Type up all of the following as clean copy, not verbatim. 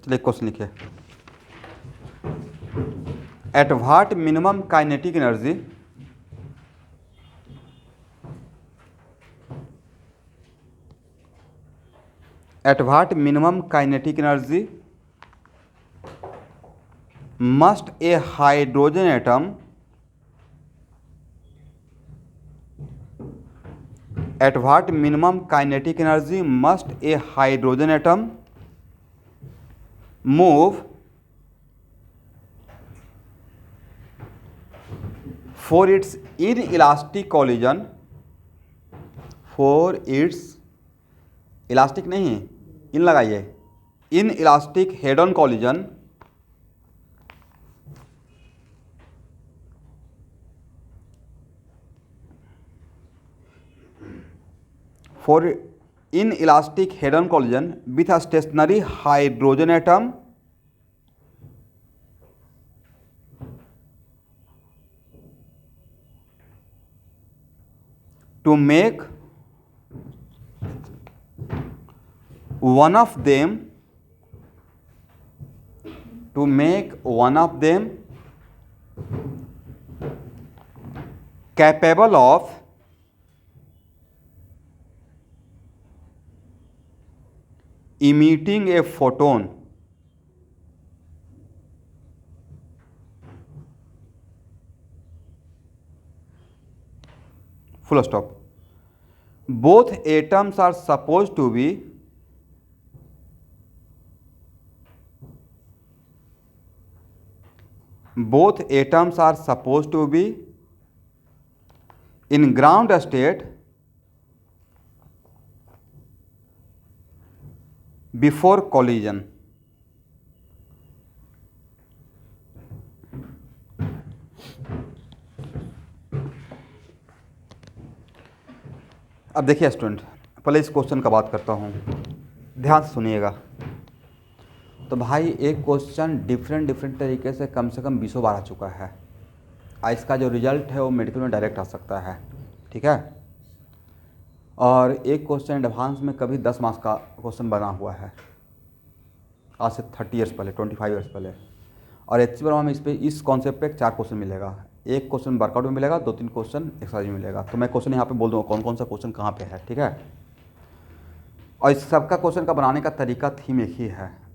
चलिए क्वेश्चन लिखिए। At what minimum kinetic energy at what minimum kinetic energy must a hydrogen atom at what minimum kinetic energy must a hydrogen atom move for its inelastic collision for its elastic नहीं in लगाइए inelastic head on collision for inelastic head on collision with a stationary hydrogen atom to make one of them capable of emitting a photon full stop. Both atoms are supposed to be in ground state before collision. अब देखिए student, पहले इस question का बात करता हूँ, ध्यान से सुनिएगा। तो भाई एक क्वेश्चन डिफरेंट तरीके से कम 20 बार आ चुका है। इसका जो रिजल्ट है वो मेडिकल में डायरेक्ट आ सकता है, ठीक है। और एक क्वेश्चन एडवांस में कभी 10 मार्क्स का क्वेश्चन बना हुआ है आज से 30 ईयर्स पहले, 25 ईयर्स पहले। और एच में इस कॉन्सेप्ट पे 4 क्वेश्चन मिलेगा, एक क्वेश्चन वर्कआउट में मिलेगा, 2-3 क्वेश्चन एक्सरसाइज में मिलेगा। तो मैं क्वेश्चन यहाँ पे बोल दूँगा कौन सा क्वेश्चन कहाँ पे है, ठीक है। और इस सबका क्वेश्चन का बनाने का तरीका थीम एक ही है।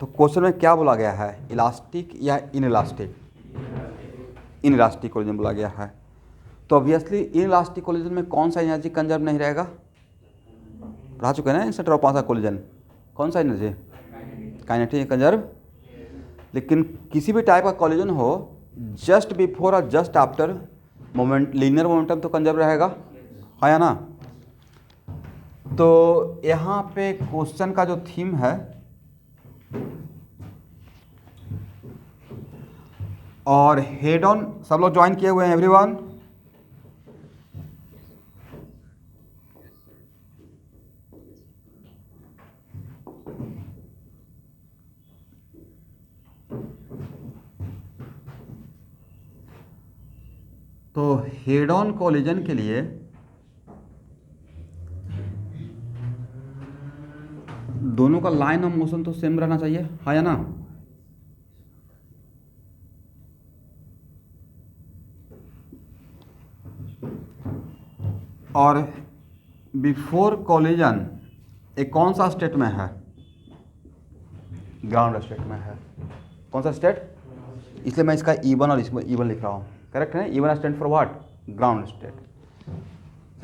तो क्वेश्चन में क्या बोला गया है, इलास्टिक या इनइलास्टिक? इनइलास्टिक कोलिजन बोला गया है। तो ऑब्वियसली इनइलास्टिक कोलिजन में कौन सा एनर्जी कंजर्व नहीं रहेगा? पढ़ा चुके हैं ना सेंटर ऑफ मास कोलिजन, कौन सा एनर्जी? Kinetic conserve. लेकिन किसी भी टाइप का कोलिजन हो, जस्ट बिफोर और just after moment linear momentum तो कंजर्व रहेगा, है या ना। तो यहाँ पे क्वेश्चन का जो थीम है और हेड ऑन, सब लोग ज्वाइन किए हुए हैं एवरीवन? तो हेड ऑन कोलिजन के लिए दोनों का लाइन ऑफ मोशन तो सेम रहना चाहिए, है या ना। और बिफोर कोलिजन एक कौन सा स्टेट में है? ग्राउंड स्टेट में है। कौन सा स्टेट? इसलिए मैं इसका E1 और इसमें E1 लिख रहा हूँ, करेक्ट है। E1 stand for what? Ground state.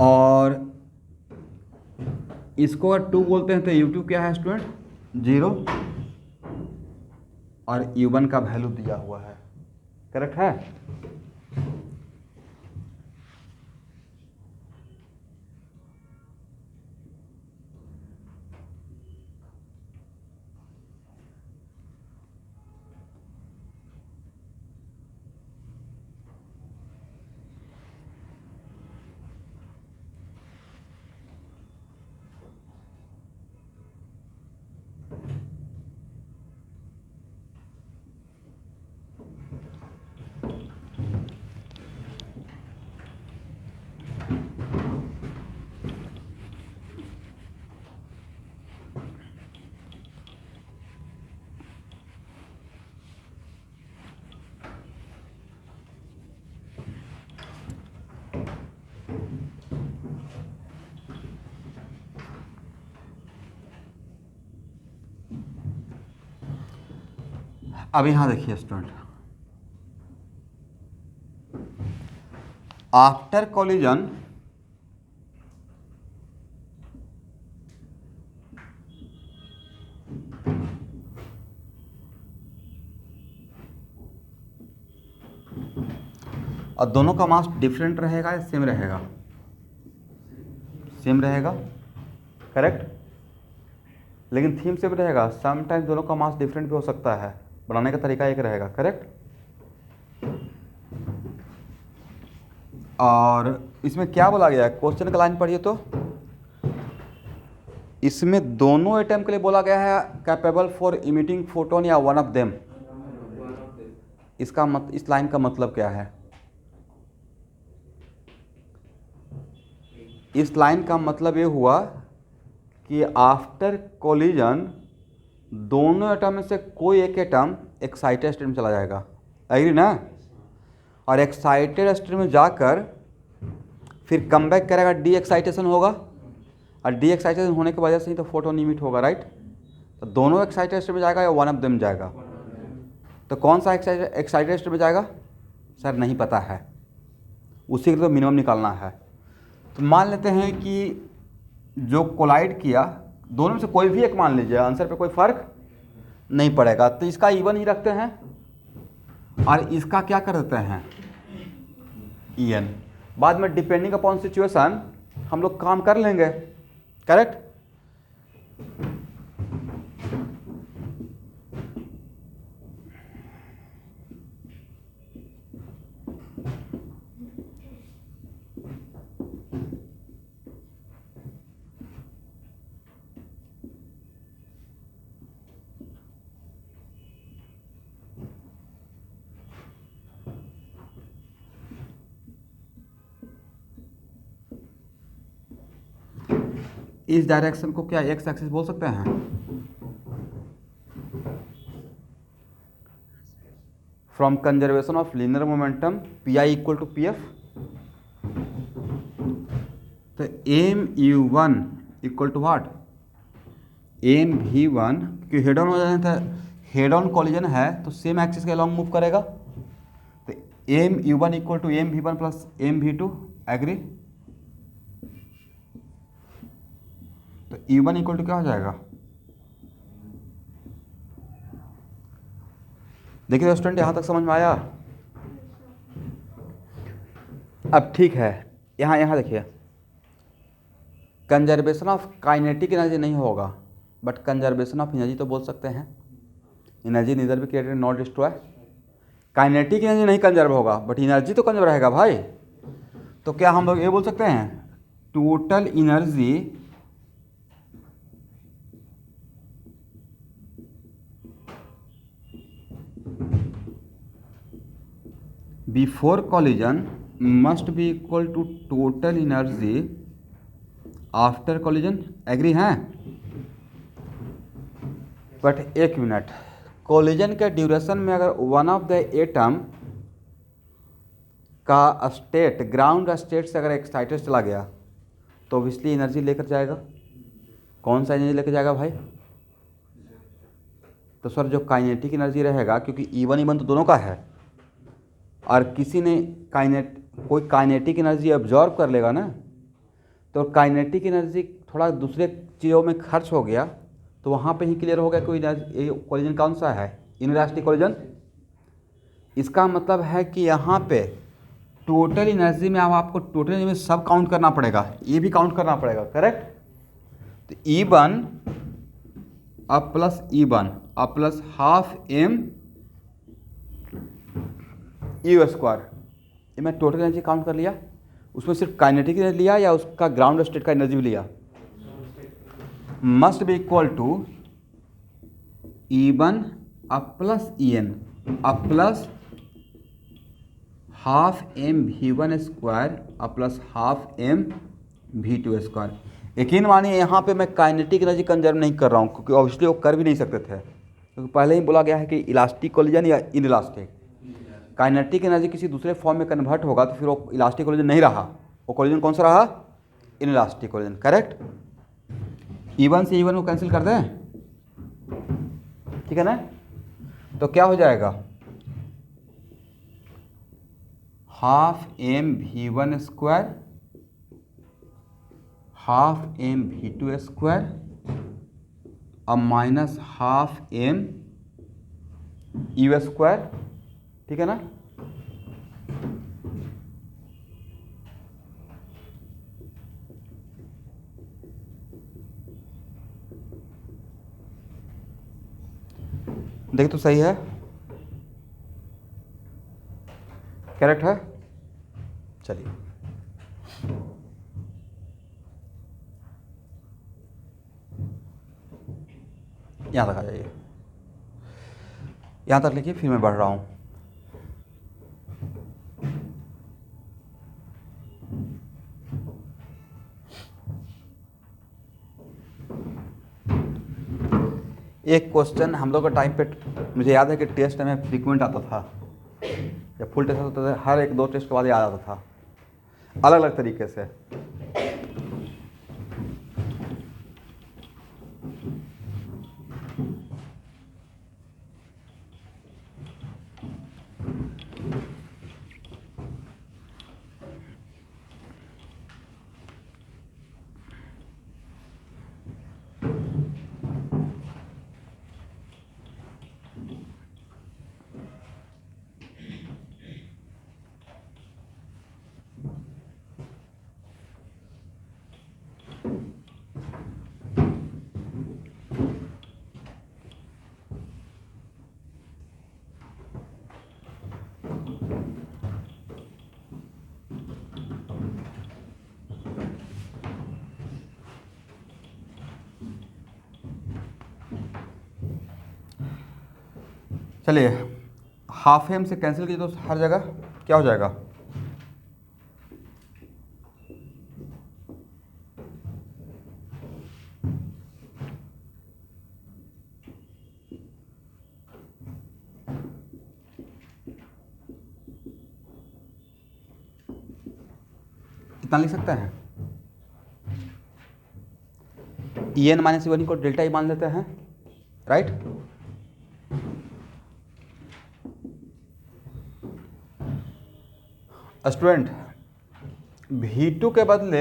और इसको अगर 2 बोलते हैं तो U2 क्या है स्टूडेंट? 0। और U1 का वैल्यू दिया हुआ है, करेक्ट है। अब यहाँ देखिए स्टूडेंट, आफ्टर कोलिजन और दोनों का मास डिफरेंट रहेगा या सेम रहेगा? सेम रहेगा, करेक्ट। लेकिन थीम सेम रहेगा। समटाइम्स दोनों का मास डिफरेंट भी हो सकता है, बनाने का तरीका एक रहेगा, करेक्ट। और इसमें क्या बोला गया है, क्वेश्चन का लाइन पढ़िए तो, इसमें दोनों एटम के लिए बोला गया है कैपेबल फॉर इमिटिंग फोटोन या वन ऑफ देम। इसका इस लाइन का मतलब क्या है? इस लाइन का मतलब ये हुआ कि आफ्टर कोलिजन दोनों एटम में से कोई एक एटम एक्साइटेड स्टेट में चला जाएगा, एग्री ना? और एक्साइटेड स्टेट में जाकर फिर कम बैक करेगा, डी एक्साइटेशन होगा, और डी एक्साइटेशन होने की वजह से ही तो फोटोन इमिट होगा, राइट। तो दोनों एक्साइटेड स्टेट में जाएगा या वन ऑफ देम जाएगा? तो कौन सा एक्साइटेड स्टेट में जाएगा सर? नहीं पता है, उसी के लिए तो मिनिमम निकालना है। तो मान लेते हैं कि जो कोलाइड किया दोनों में से कोई भी एक मान लीजिए, आंसर पे कोई फर्क नहीं पड़ेगा। तो इसका इवन ही रखते हैं और इसका क्या कर देते हैं, ईएन। बाद में डिपेंडिंग अपॉन सिचुएशन हम लोग काम कर लेंगे, करेक्ट। इस डायरेक्शन को क्या एक्स एक्सिस बोल सकते हैं? From conservation of linear momentum P I equal to P F. तो M U one equal to what, M V one, क्योंकि हेड ऑन हो जाए तो हेड ऑन कॉलिजन है तो सेम एक्सिस के अलॉन्ग मूव करेगा। तो M U one equal to M V one plus M V two, agree. तो ई वन इक्वल टू क्या हो जाएगा? देखिए स्टूडेंट, यहाँ तक समझ में आया? अब ठीक है, यहाँ देखिए, कंजर्वेशन ऑफ काइनेटिक एनर्जी नहीं होगा, बट कंजर्वेशन ऑफ एनर्जी तो बोल सकते हैं। एनर्जी नीदर भी created not destroy. Kinetic energy नहीं कंजर्व होगा, बट एनर्जी तो कंजर्व रहेगा भाई। तो क्या हम लोग ये बोल सकते हैं, total energy before collision must be equal to total energy after collision, agree हैं? बट एक मिनट, कॉलिजन के ड्यूरेशन में अगर वन ऑफ द एटम का स्टेट ग्राउंड स्टेट से अगर एक्साइटेड चला गया तो ऑब्वियसली एनर्जी लेकर जाएगा। कौन सा एनर्जी लेकर जाएगा भाई? तो सर जो काइनेटिक एनर्जी रहेगा, क्योंकि ई वन तो दोनों का है, और किसी ने कोई काइनेटिक एनर्जी एब्जॉर्ब कर लेगा ना, तो काइनेटिक एनर्जी थोड़ा दूसरे चीज़ों में खर्च हो गया, तो वहाँ पे ही क्लियर हो गया कोई कॉलिजन कौन सा है, इनइलास्टिक कॉलिजन। इसका मतलब है कि यहाँ पे टोटल एनर्जी में अब आपको टोटल एनर्जी में सब काउंट करना पड़ेगा, ये भी काउंट करना पड़ेगा, करेक्ट। तो ई वन अब प्लस ई वन अब plus half M U square, ये मैं टोटल एनर्जी काउंट कर लिया। उसमें सिर्फ काइनेटिक एनर्जी लिया या उसका ग्राउंड स्टेट का एनर्जी भी लिया? Must be equal to E one अब प्लस ई एन अब plus half M V one square अब plus half M V two square. यकीन मानिए यहाँ पे मैं काइनेटिक एनर्जी कंजर्व नहीं कर रहा हूँ, क्योंकि ऑब्वियसली वो कर भी नहीं सकते थे, क्योंकि पहले ही बोला गया है कि इलास्टिक कॉलिजन या इनइलास्टिक। काइनेटिक एनर्जी किसी दूसरे फॉर्म में कन्वर्ट होगा तो फिर वो इलास्टिक कॉलिजन नहीं रहा, वो कोलिजन कौन सा रहा? Inelastic collision, correct. E1 से E1 को कैंसिल कर दें, ठीक है ना? तो क्या हो जाएगा? ½ mv1 स्क्वायर ½ mv2 स्क्वायर अब -12m स्क्वायर, ठीक है ना? देख तो सही है, करेक्ट है। चलिए यहाँ तक आ जाइए, यहाँ तक लिखिए, फिर मैं बढ़ रहा हूँ। एक क्वेश्चन हम लोग का टाइम पे, मुझे याद है कि टेस्ट में फ्रीक्वेंट आता था, जब फुल टेस्ट होता था हर 1-2 टेस्ट के बाद याद आता था, अलग अलग तरीके से। चलिए हाफ एम से कैंसिल कीजिए तो हर जगह क्या हो जाएगा? कितना लिख सकते हैं? EN माइनस E1 को डेल्टा ई मान लेते हैं, राइट? स्टूडेंट V2 के बदले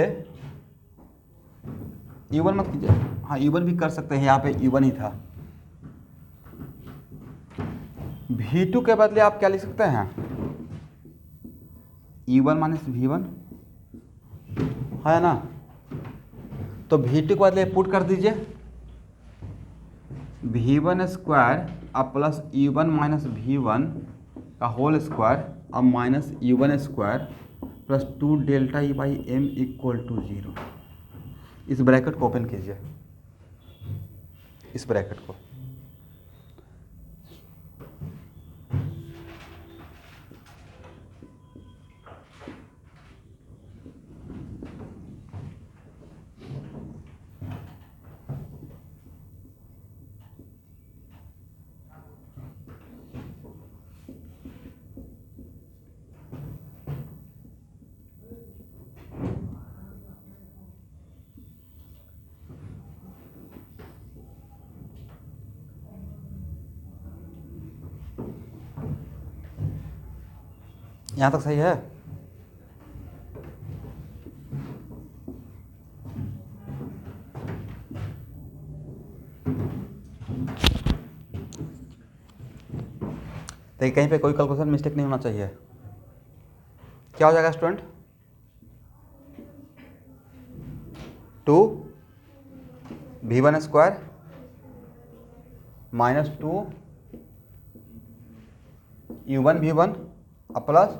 E1 मत कीजिए, हाँ E1 भी कर सकते हैं, यहाँ पे E1 ही था। V2 के बदले आप क्या लिख सकते हैं? E1 माइनस V1 है ना? तो V2 के बदले पुट कर दीजिए V1 स्क्वायर अब प्लस E1 माइनस V1 का होल स्क्वायर अब minus E1 square plus 2 delta E by M equal to 0। इस ब्रैकेट को ओपन कीजिए, इस ब्रैकेट को। यहाँ तक सही है? देखिए कहीं पे कोई कैलकुलेशन मिस्टेक नहीं होना चाहिए। क्या हो जाएगा student? 2 V1 square minus 2 U1 V1 अब प्लस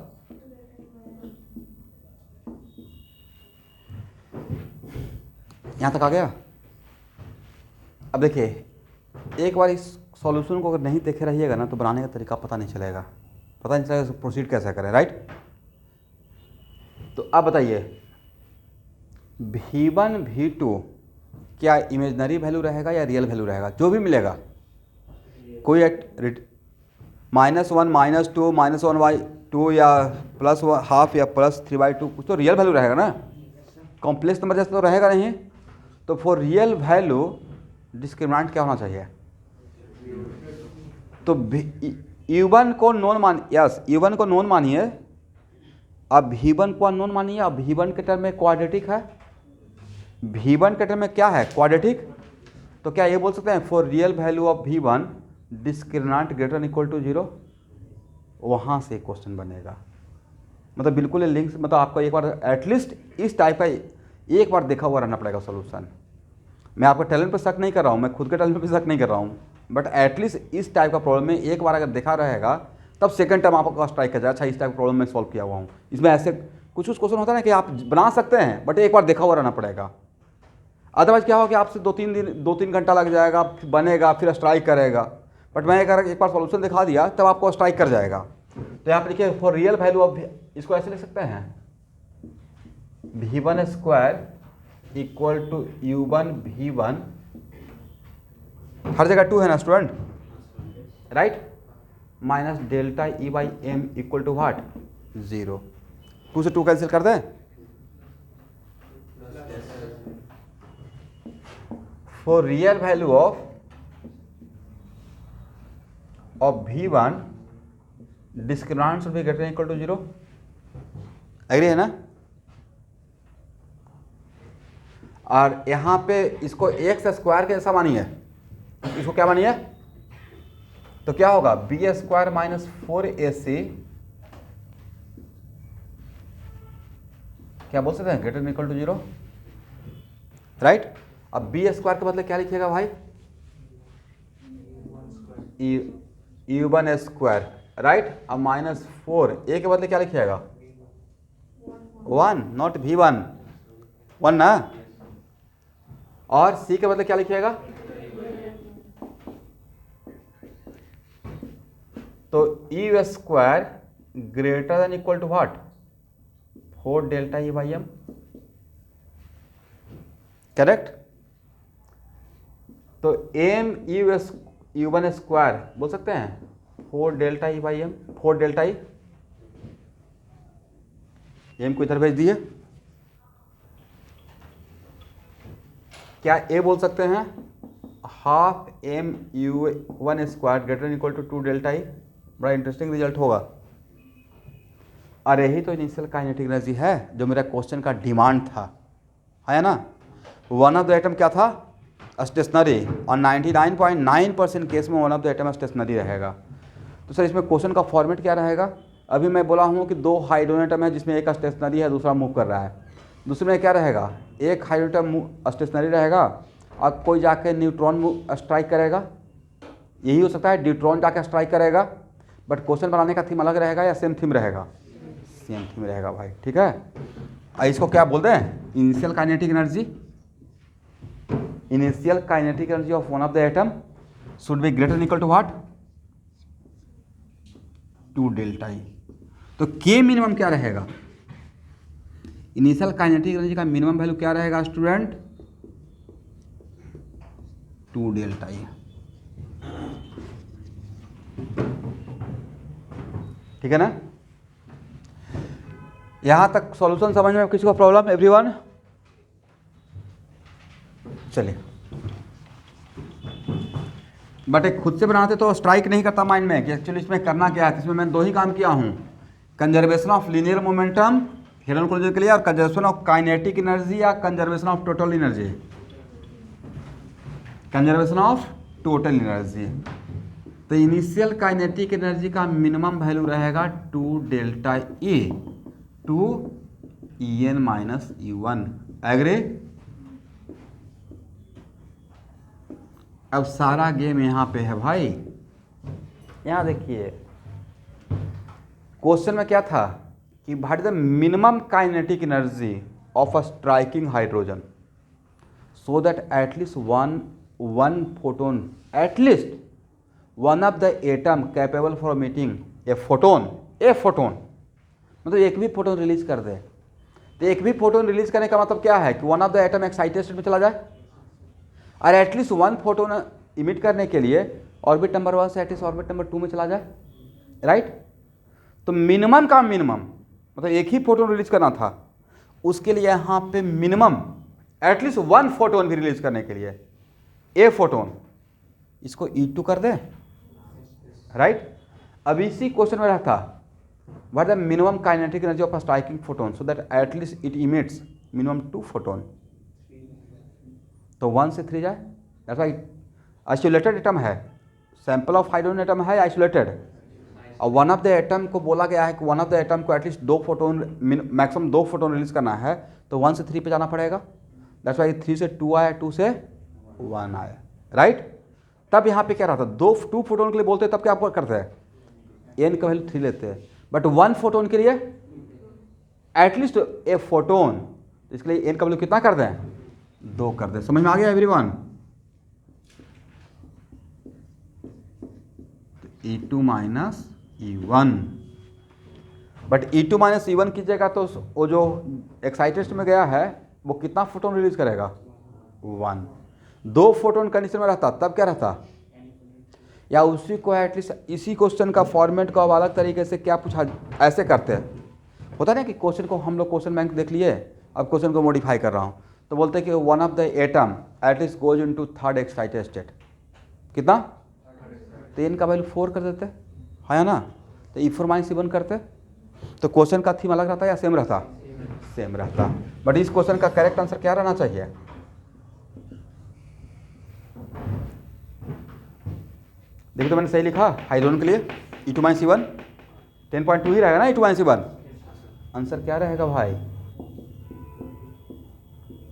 यहाँ तक आ गया। अब देखिए एक बार इस सॉल्यूशन को अगर नहीं देखे रहिएगा ना तो बनाने का तरीका पता नहीं चलेगा, पता नहीं चलेगा प्रोसीड कैसे करें, राइट? तो अब बताइए V1 V2 क्या इमेजनरी वैल्यू रहेगा या रियल वैल्यू रहेगा? जो भी मिलेगा कोई -1 -2 -1 बाई 2 या प्लस हाफ या प्लस 3/2 कुछ तो रियल वैल्यू रहेगा ना, कॉम्प्लेक्स नंबर जैसे तो रहेगा नहीं। तो फॉर रियल वैल्यू डिस्क्रिमिनेंट क्या होना चाहिए? तो U1 को नॉन मान, यस U1 को नॉन मानिए, अब V1 को अननोन मानिए। अब V1 के टर्म में क्वाड्रेटिक है, V1 के टर्म में क्या है? क्वाड्रेटिक। तो क्या ये बोल सकते हैं for real value of V1 discriminant greater than equal to 0? वहाँ से क्वेश्चन बनेगा। मतलब बिल्कुल लिंक्स, मतलब आपको एक बार एटलीस्ट इस टाइप का एक बार देखा हुआ रहना पड़ेगा सोल्यूशन। मैं आपके टैलेंट पर शक नहीं कर रहा हूँ, मैं खुद के टैलेंट पर शक नहीं कर रहा हूँ, बट एटलीस्ट इस टाइप का प्रॉब्लम में एक बार अगर देखा रहेगा तब सेकंड टाइम आपका स्ट्राइक कर जाए, अच्छा इस टाइप का प्रॉब्लम में सॉल्व किया हुआ हूँ। इसमें ऐसे कुछ क्वेश्चन होता है ना कि आप बना सकते हैं बट एक बार देखा हुआ रहना पड़ेगा। अदरवाइज क्या होगा कि आपसे 2-3 घंटा लग जाएगा, बनेगा, फिर स्ट्राइक करेगा। बट मैं अगर एक बार सॉल्यूशन दिखा दिया तब आपको स्ट्राइक कर जाएगा। तो यहाँ पर लिखिए फॉर रियल वैल्यू ऑफ, इसको ऐसे लिख सकते हैं V1 square equal to U1 V1, हर जगह 2 है ना student, right, minus delta E/m equal to what? 0। 2 से 2 कैंसिल कर दें, for real value of V1 discriminant should be greater than equal to 0। Agree है ना? और यहाँ पे इसको एक्स स्क्वायर के जैसा मानिए, इसको क्या मानिए? तो क्या होगा? बी स्क्वायर माइनस 4AC, क्या बोल सकते हैं? Greater than equal to 0, right. अब बी स्क्वायर के बदले क्या लिखिएगा भाई? U1 square, right. अब माइनस 4 ए के बदले क्या लिखिएगा? 1, नॉट V1, 1 ना। और सी के बदले क्या लिखिएगा? तो U square greater than equal to what? 4 delta E/m, correct. तो U1 स्क्वायर बोल सकते हैं 4 delta E/m, 4 delta E, m को इधर भेज दिए। क्या ए बोल सकते हैं half MU1 square greater than equal to 2 delta E? बड़ा इंटरेस्टिंग रिजल्ट होगा। और यही तो इनिशियल काइनेटिक एनर्जी है जो मेरा क्वेश्चन का डिमांड था, है ना। वन ऑफ द एटम क्या था? स्टेशनरी, और 99.9% केस में one of the atom stationary रहेगा। तो सर इसमें क्वेश्चन का फॉर्मेट क्या रहेगा? अभी मैं बोला हूँ कि 2 हाइड्रोजन एटम है जिसमें एक स्टेशनरी है, दूसरा मूव कर रहा है। दूसरे में क्या रहेगा? एक हाइड्रोजन स्टेशनरी रहेगा और कोई जाके न्यूट्रॉन स्ट्राइक करेगा। यही हो सकता है न्यूट्रॉन जाके स्ट्राइक करेगा। बट क्वेश्चन बनाने का थीम अलग रहेगा या सेम थीम रहेगा? सेम थीम रहेगा भाई, ठीक है। इसको क्या बोलते हैं? Initial kinetic energy. Initial kinetic energy of one of the atom should be greater than equal to what? 2 delta E। तो के मिनिमम क्या रहेगा? इनिशियल काइनेटिक एनर्जी का मिनिमम वैल्यू क्या रहेगा स्टूडेंट? 2 डेल्टा E, ठीक है ना। यहां तक सॉल्यूशन समझ में किसी को प्रॉब्लम? एवरीवन चलिए। बट एक खुद से बनाते तो स्ट्राइक नहीं करता माइंड में कि एक्चुअली इसमें करना क्या है। इसमें मैंने 2 ही काम किया हूं, conservation of linear momentum halogen collision के लिए और कंजर्वेशन ऑफ काइनेटिक एनर्जी या conservation of total energy, conservation of total energy. तो इनिशियल काइनेटिक एनर्जी का मिनिमम वैल्यू रहेगा 2 delta E to En minus U1, agree. अब सारा गेम यहाँ पे है भाई। यहाँ देखिए क्वेश्चन में क्या था कि what is the minimum kinetic energy of a striking hydrogen so that at least one photon, at least one of the atom capable for emitting a photon, मतलब एक भी फोटोन रिलीज कर दे। तो एक भी फोटोन रिलीज करने का मतलब क्या है कि one of the atom excited state में चला जाए और एटलीस्ट 1 फोटोन इमिट करने के लिए ऑर्बिट नंबर 1 से एटलीस्ट ऑर्बिट नंबर 2 में चला जाए, राइट। तो मिनिमम का मिनिमम मतलब एक ही फोटोन रिलीज करना था, उसके लिए यहाँ पे मिनिमम एटलीस्ट 1 फोटोन भी रिलीज करने के लिए ए फोटोन, इसको E2 कर दे, राइट। अब इसी क्वेश्चन में रहता what the minimum kinetic energy of a striking photon so that at least it emits minimum 2 photon, तो 1 से 3 जाए, दैट्स व्हाई आइसोलेटेड एटम है, सैंपल ऑफ हाइड्रोजन एटम है आइसोलेटेड, और वन ऑफ द एटम को बोला गया है कि वन ऑफ द एटम को at least 2 photon, maximum 2 photon release करना है, तो 1 से 3 पे जाना पड़ेगा, दैट्स व्हाई 3 से 2 आया, 2 से 1 आया, राइट। तब यहाँ पे क्या रहता है, 2 फोटोन के लिए बोलते हैं तब क्या आप करते हैं, एन का वैल्यू 3 लेते हैं, बट 1 फोटोन के लिए एटलीस्ट ए फोटोन, इसके लिए एन का वैल्यू कितना कर दें, 2 कर दें। समझ में आ गया everyone? E2 minus E1, but E2 minus E1 कीजिएगा तो वो जो एक्साइटेड में गया है वो कितना फोटोन रिलीज करेगा, 1। 2 फोटोन कंडीशन में रहता तब क्या रहता, या उसी को एटलीस्ट इसी क्वेश्चन का फॉर्मेट को अब अलग तरीके से क्या पूछा, ऐसे करते हैं, होता है ना कि क्वेश्चन को हम लोग क्वेश्चन बैंक देख लिए, अब क्वेश्चन को मॉडिफाई कर रहा हूँ, तो बोलते हैं कि one of the atom at least goes into third excited state, कितना, तो इनका वैल्यू 4 कर देते, है ना, तो E4 माइनस E1 करते, तो क्वेश्चन का थीम अलग रहता या सेम रहता, सेम रहता, बट इस क्वेश्चन का करेक्ट आंसर क्या रहना चाहिए, देखिए तो मैंने सही लिखा, हाइड्रोजन के लिए E2 माइनस E1 10.2 ही रहेगा ना, E2 माइनस E1, आंसर क्या रहेगा भाई,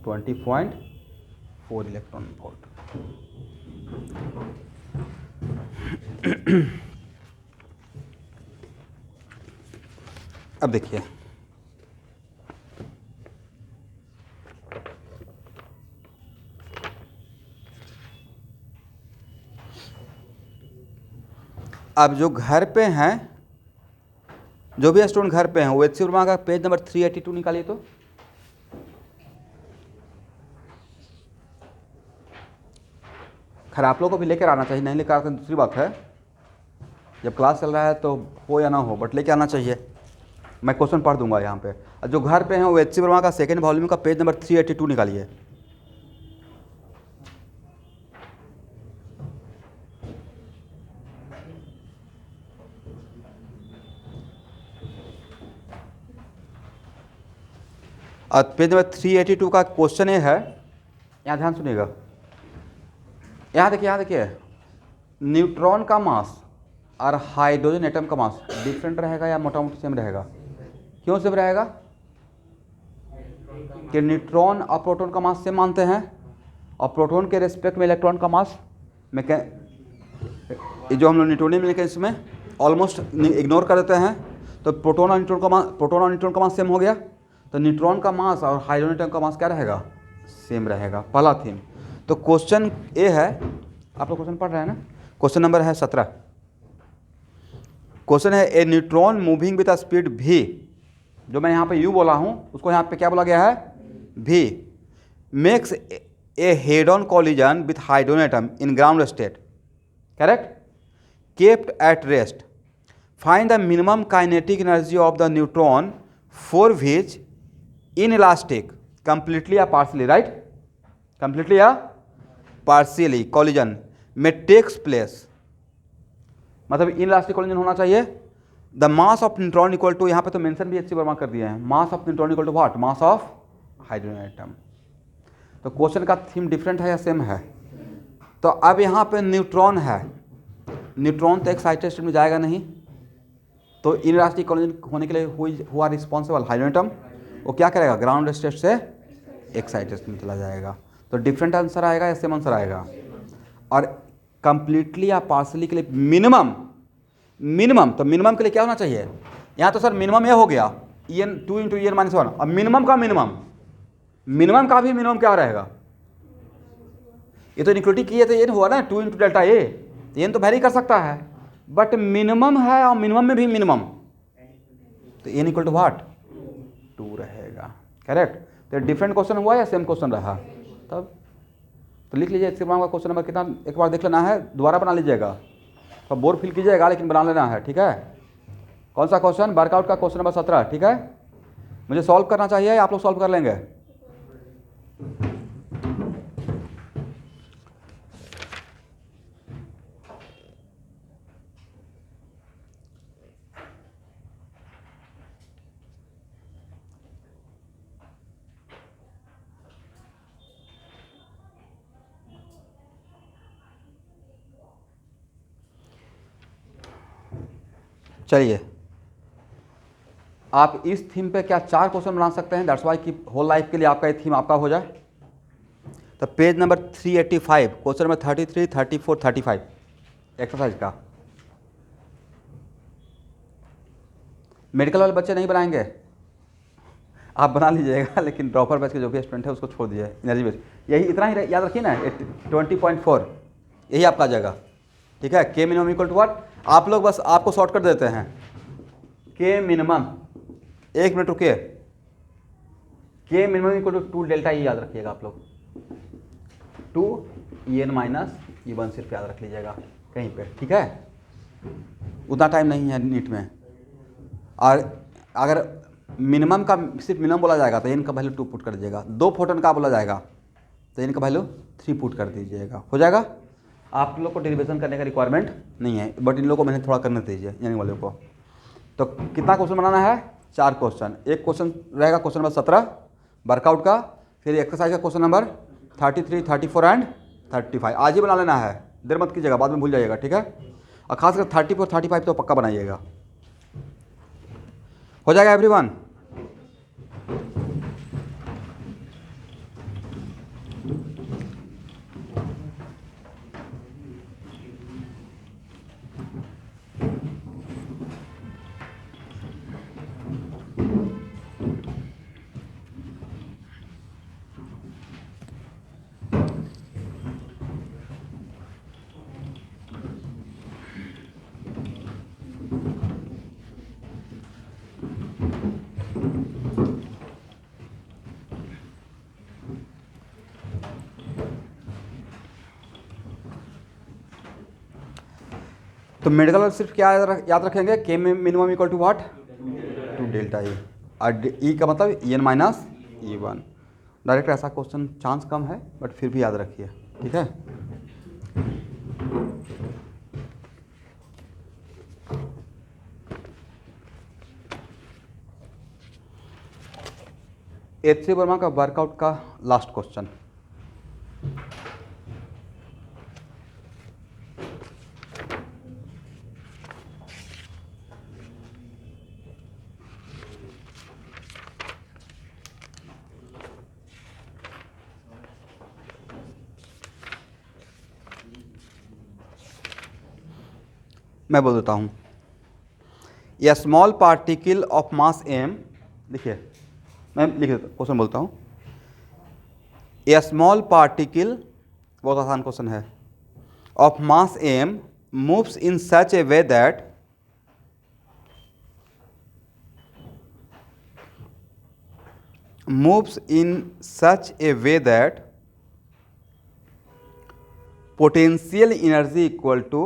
20.4 इलेक्ट्रॉन वोल्ट। अब देखिए, अब जो घर पे हैं, जो भी स्टूडेंट घर पे हैं, वो एच सी वर्मा का पेज नंबर 382 निकालिए तो, खैर आप लोगों को भी लेकर आना चाहिए, नहीं लेकर आते दूसरी बात है, जब क्लास चल रहा है तो हो या ना हो बट लेके आना चाहिए, मैं क्वेश्चन पढ़ दूंगा यहाँ पे। जो घर पे हैं वो एच सी वर्मा का सेकेंड वॉल्यूम का पेज नंबर 382 निकालिए। और पेज नंबर 382 का क्वेश्चन ये है, यहाँ ध्यान सुनिएगा, यहाँ देखिए, न्यूट्रॉन का मास और हाइड्रोजन एटम का मास डिफरेंट रहेगा या मोटा मोटी सेम रहेगा, क्यों सेम रहेगा, कि न्यूट्रॉन और प्रोटॉन का मास सेम मानते हैं, और प्रोटॉन के रेस्पेक्ट में इलेक्ट्रॉन का मास जो हम लोग न्यूटोनियन मैकेनिक्स में ऑलमोस्ट इग्नोर कर देते हैं, तो प्रोटॉन और न्यूट्रॉन का मास सेम हो गया, तो न्यूट्रॉन का मास और हाइड्रोजन एटम का मास क्या रहेगा, सेम रहेगा, पहला थीम। तो क्वेश्चन ए है, आप लोग क्वेश्चन पढ़ रहे हैं ना, क्वेश्चन नंबर है 17, क्वेश्चन है a neutron moving with speed v, जो मैं यहाँ पे u बोला हूँ उसको यहाँ पे क्या बोला गया है, v, makes a head on collision with hydrogen atom in ground state, correct, kept at rest, find the minimum kinetic energy of the neutron for which inelastic completely या पार्सली, राइट, कंप्लीटली या partially collision में takes place, मतलब inelastic collision होना चाहिए, the mass of neutron equal to, यहाँ पे तो mention भी एच सी वर्मा कर दिए हैं, mass of neutron equal to what, mass of hydrogen atom. तो क्वेश्चन का थीम डिफरेंट है या सेम है, तो अब यहाँ पे न्यूट्रॉन है, न्यूट्रॉन तो एक्साइटेड स्टेट में जाएगा नहीं, तो इन इलास्टिक कॉलिजन होने के लिए हुआ रिस्पॉन्सिबल हाइड्रोजन एटम, वो क्या करेगा, ग्राउंड स्टेट से एक्साइटेड स्टेट में चला जाएगा, तो डिफरेंट आंसर आएगा या सेम आंसर आएगा। और कंप्लीटली या पार्सली के लिए मिनिमम, तो मिनिमम के लिए क्या होना चाहिए, यहाँ तो सर मिनिमम ये हो गया En 2 इंटू En माइनस 1, अब मिनिमम का भी मिनिमम क्या रहेगा, ये तो इनक्लूडिंग किए तो ये हुआ ना 2 इंटू डेल्टा ए, एन तो वेरी कर सकता है, बट मिनिमम है और मिनिमम में भी मिनिमम, तो एन इक्वल टू व्हाट, 2 रहेगा, करेक्ट। तो डिफरेंट क्वेश्चन हुआ या सेम क्वेश्चन रहा, तब तो लिख लीजिए, का क्वेश्चन नंबर कितना, एक बार देख लेना है, दोबारा बना लीजिएगा, तो बोर्ड फिल कीजिएगा लेकिन बना लेना है, ठीक है। कौन सा क्वेश्चन? वर्कआउट का क्वेश्चन नंबर 17, ठीक है। मुझे सॉल्व करना चाहिए या आप लोग सॉल्व कर लेंगे? चलिए, आप इस थीम पे क्या 4 क्वेश्चन बना सकते हैं? दैट्स वाई कि होल लाइफ के लिए आपका ये थीम आपका हो जाए। तो page number 385 question number 33, 34, 35 exercise का। मेडिकल वाले बच्चे नहीं बनाएंगे, आप बना लीजिएगा, लेकिन ड्रॉपर बैच के जो भी स्टूडेंट है उसको छोड़ दीजिए। एनर्जी बैच यही इतना ही याद रखिए ना, 20.4 यही आपका जगह, ठीक है। के मिनिमम इक्वल टू व्हाट? आप लोग बस आपको शॉर्टकट देते हैं, के मिनिमम, 1 मिनट रुकिए, K minimum equal to 2 delta E याद रखिएगा आप लोग, 2 EN माइनस E1 सिर्फ याद रख लीजिएगा कहीं पे, ठीक है। उतना टाइम नहीं है नीट में। और अगर मिनिमम का सिर्फ मिनिमम बोला जाएगा तो इनका वैल्यू 2 पुट कर दीजिएगा। 2 फोटोन का बोला जाएगा तो इनका वैल्यू 3 पुट कर दीजिएगा, हो जाएगा। आप लोग को डेरिवेशन करने का रिक्वायरमेंट नहीं है, बट इन लोगों को मेहनत थोड़ा करने दीजिए, यानी वालों को। तो कितना क्वेश्चन बनाना है? 4 क्वेश्चन। एक क्वेश्चन रहेगा क्वेश्चन नंबर 17 वर्कआउट का, फिर एक्सरसाइज का क्वेश्चन नंबर 33, 34 एंड 35। आज ही बना लेना है, देर मत कीजिएगा, बाद में भूल जाइएगा, ठीक है। और खासकर 34, 35 तो पक्का बनाइएगा, हो जाएगा एवरीवन। तो मेडिकल में सिर्फ क्या याद रखेंगे? K minimum equal to what? 2 delta E, और ई का मतलब EN माइनस E1। डायरेक्ट ऐसा क्वेश्चन चांस कम है, बट फिर भी याद रखिए, ठीक है। H3 वर्मा का वर्कआउट का लास्ट क्वेश्चन। मैं बोल देता हूँ, a small particle of mass m, देखिए मैं लिख देता क्वेश्चन बोलता हूँ। ए स्मॉल पार्टिकल, बहुत आसान क्वेश्चन है, of mass m moves in such A way that potential energy equal to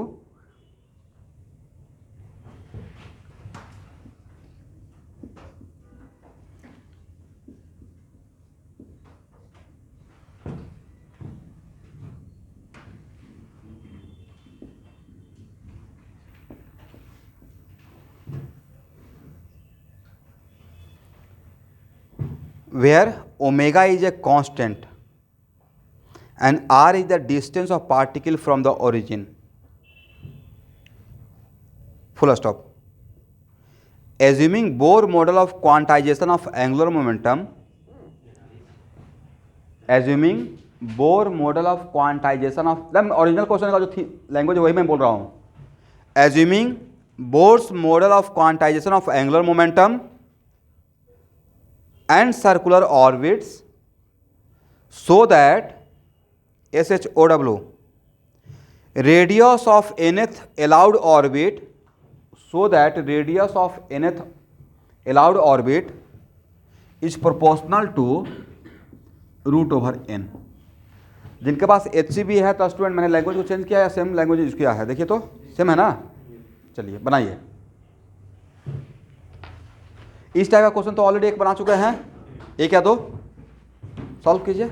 where omega is a constant and r is the distance of particle from the origin, full stop. Assuming Bohr model of quantization of angular momentum, assuming Bohr model of quantization of, original question का जो थी language वही मैं बोल रहा हूँ। Assuming Bohr's model of quantization of angular momentum and circular orbits so that SHOW radius of nth allowed orbit, so that radius of nth allowed orbit is proportional to root over n। जिनके पास HCB है तो student, मैंने language को change किया या same language use किया है? देखिए तो सेम है ना। चलिए बनाइए। इस टाइप का क्वेश्चन तो ऑलरेडी एक बना चुके हैं, एक या दो। सॉल्व कीजिए।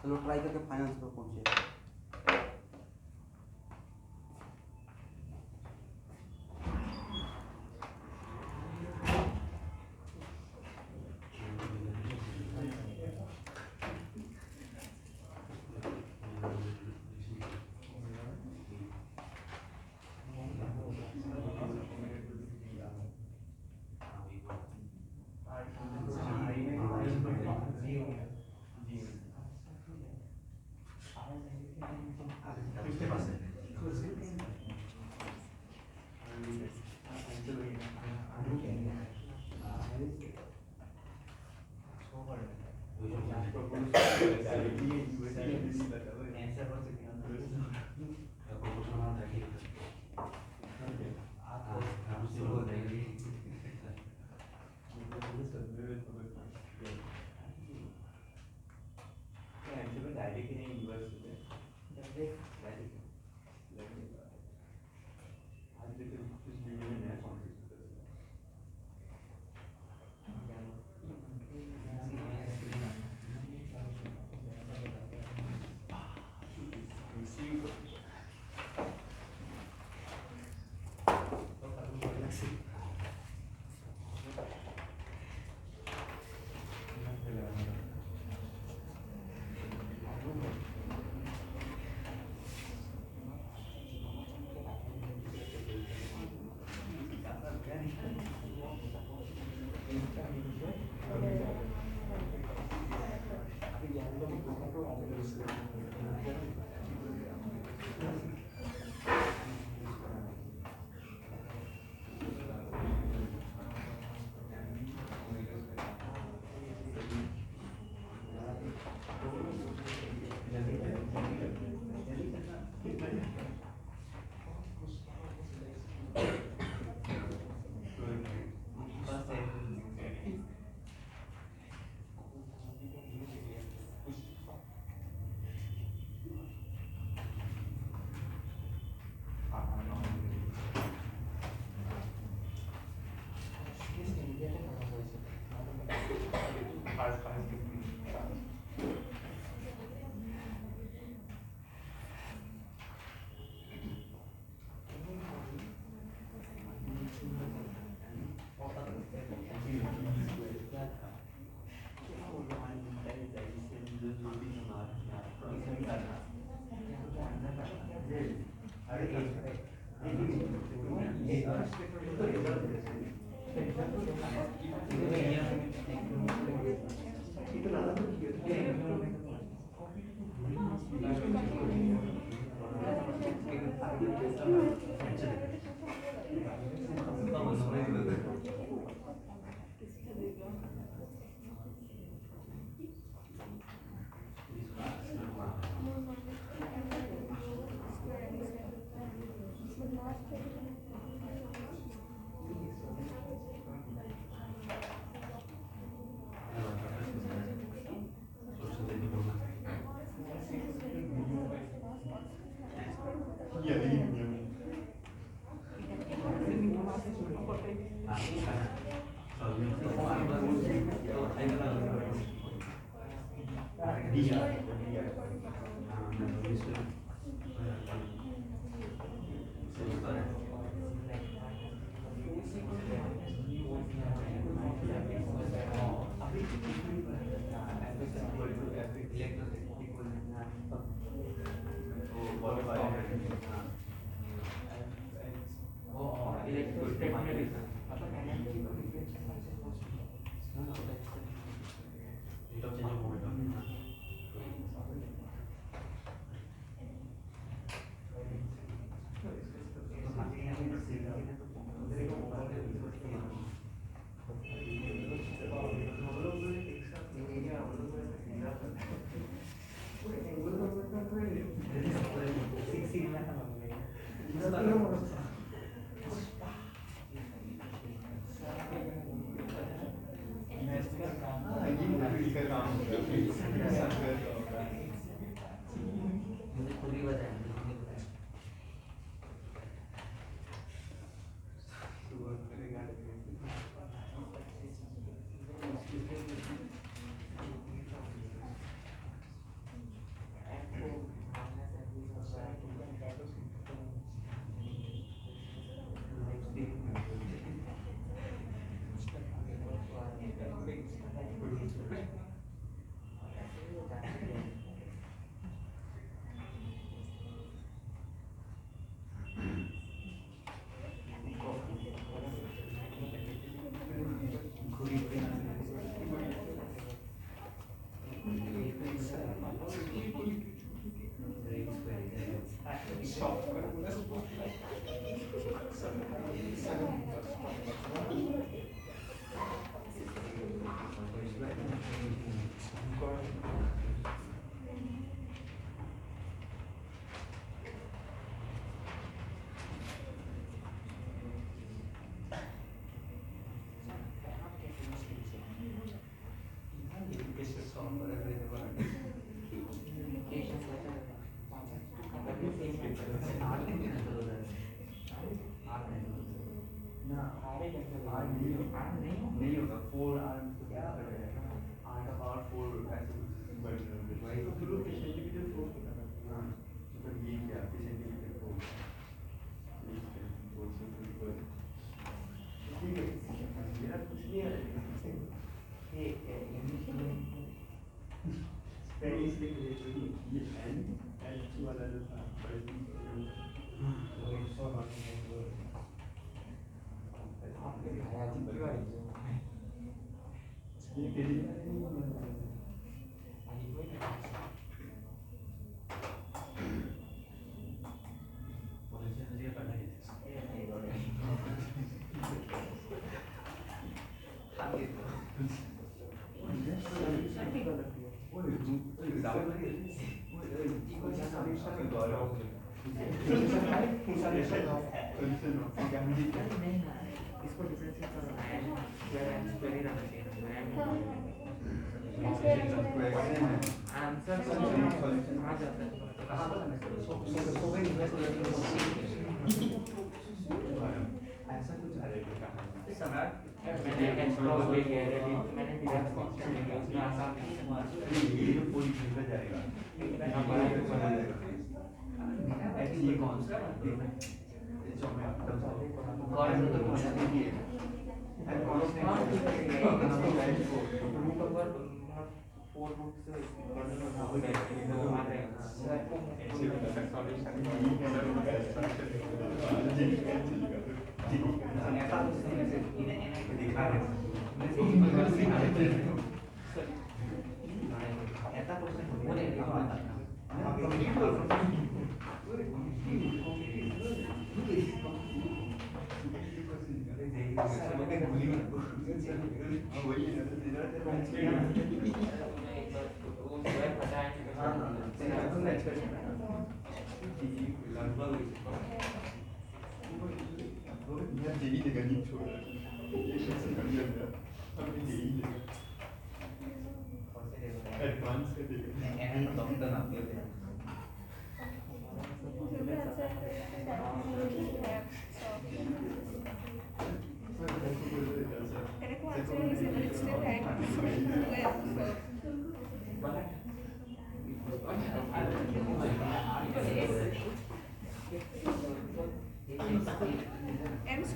चलो ट्राई करके फाइनल पर पहुंचे।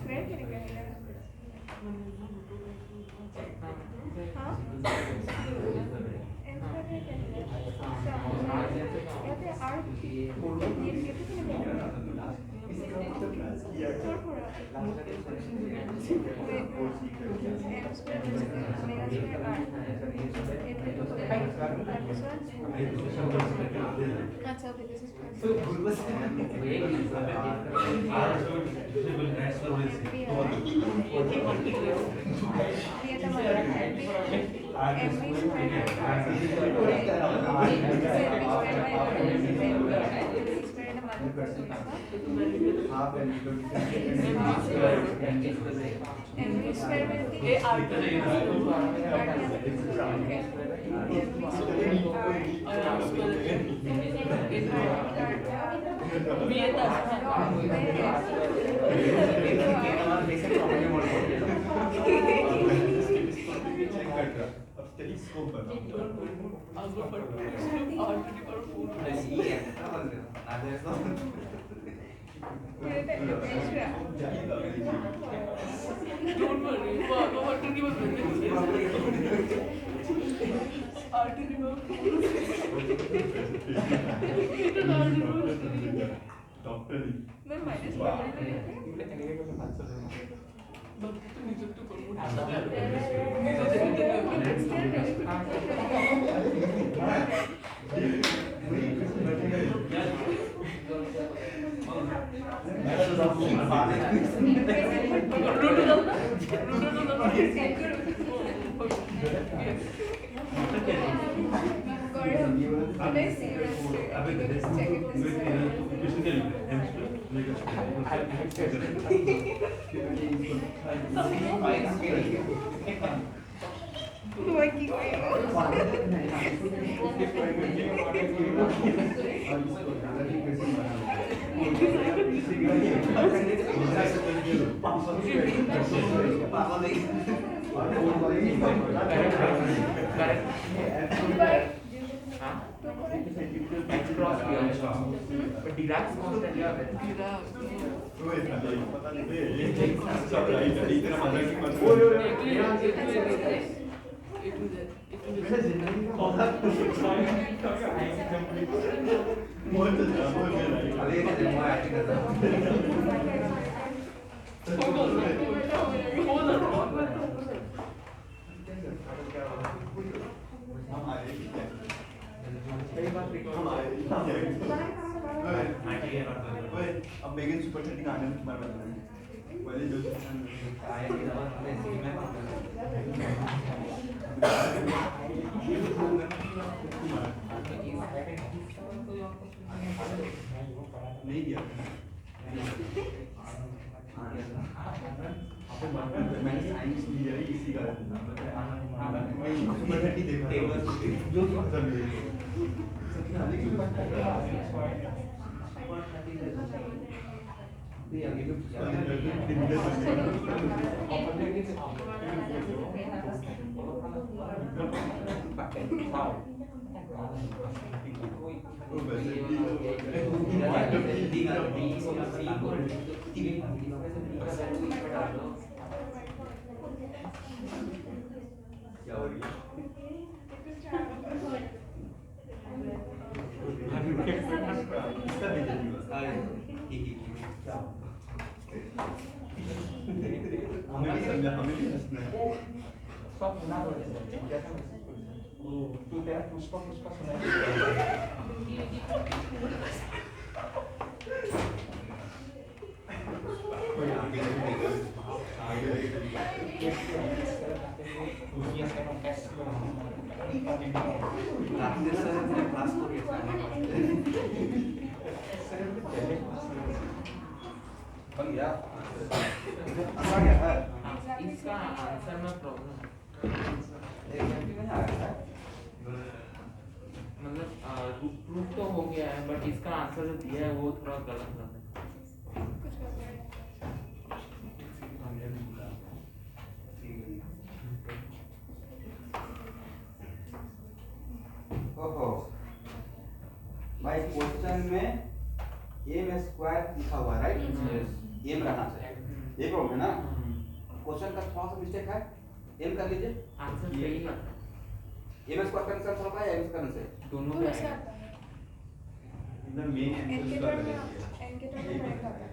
स्क्वायर करेंगे हाँ एम स्क्वायर करेंगे याते आर ये M square omega square R अच्छा okay this is Don't worry, no one to give a Doctor. मैं माइनस अब मेगन सुपर 30 का आने में तुम्हारे बात करेंगे पहले जो नहीं दिया मैंने साइंस लिया है इसी का मैं सुपर 30 देखा जो इसका आंसर में प्रॉब्लम मतलब प्रूफ तो हो गया है बट इसका आंसर जो दिया है वो थोड़ा गलत है। ओहो भाई क्वेश्चन में एम स्क्वायर लिखा हुआ है राइट एम रहना चाहिए ये प्रॉब्लम है ना। क्वेश्चन का थोड़ा सा मिस्टेक है, एम कर लीजिए। आंसर सही है, एम स्क्वायर करने से आंसर आता है या एम करने से? दोनों तो का ऐसे है। आता है एकदम मेन एन के आंसर टर्म में एन के टर्म में करेक्ट आता है।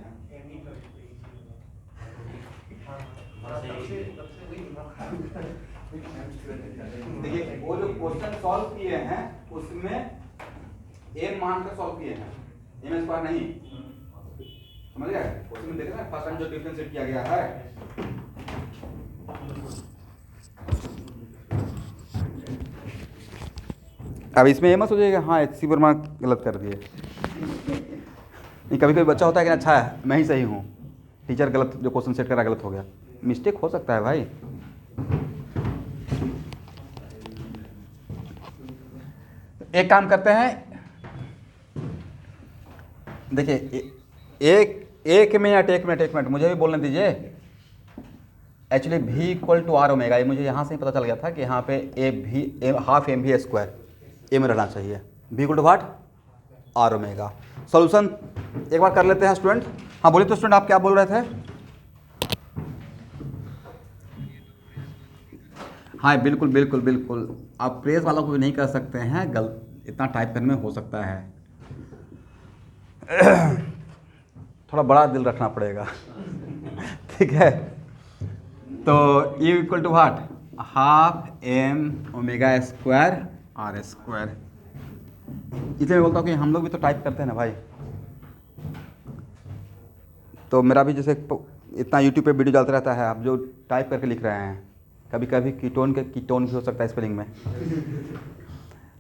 देखिए वो जो क्वेश्चन सॉल्व किए हैं उसमें एम मान कर सॉल्व किए हैं, एम स्क्वायर नहीं, समझ गए? क्वेश्चन में देखे ना फर्स्ट टाइम जो डिफरेंशिएट किया गया है। अब इसमें ये मत सोचिएगा हाँ एचसी वर्मा गलत कर दिए। नहीं, कभी कभी बच्चा होता है कि अच्छा है मैं ही सही हूँ, टीचर गलत जो क्वेश्चन सेट करा गलत हो गया, मिस्टेक हो सकता है भाई। एक काम करते हैं, देखिए एक मिनट मुझे भी बोलने दीजिए। Actually v equal to R omega, ये मुझे यहाँ से ही पता चल गया था कि यहाँ पे ए भी हाफ एम वी स्क्वायर ए में रहना चाहिए। v equal to what R omega. Solution एक बार कर लेते हैं स्टूडेंट। हाँ बोलिए तो स्टूडेंट, आप क्या बोल रहे थे? हाँ बिल्कुल बिल्कुल बिल्कुल, आप प्रेस वाला को भी नहीं कर सकते हैं, इतना टाइप करने में हो सकता है। थोड़ा बड़ा दिल रखना पड़ेगा। ठीक है, तो U equal to what half M omega square R square. इसलिए मैं बोलता हूँ कि हम लोग भी तो टाइप करते हैं ना भाई। तो मेरा भी जैसे इतना यूट्यूब पे वीडियो चलता रहता है, आप जो टाइप करके लिख रहे हैं, कभी कभी कीटोन भी हो सकता है स्पेलिंग में।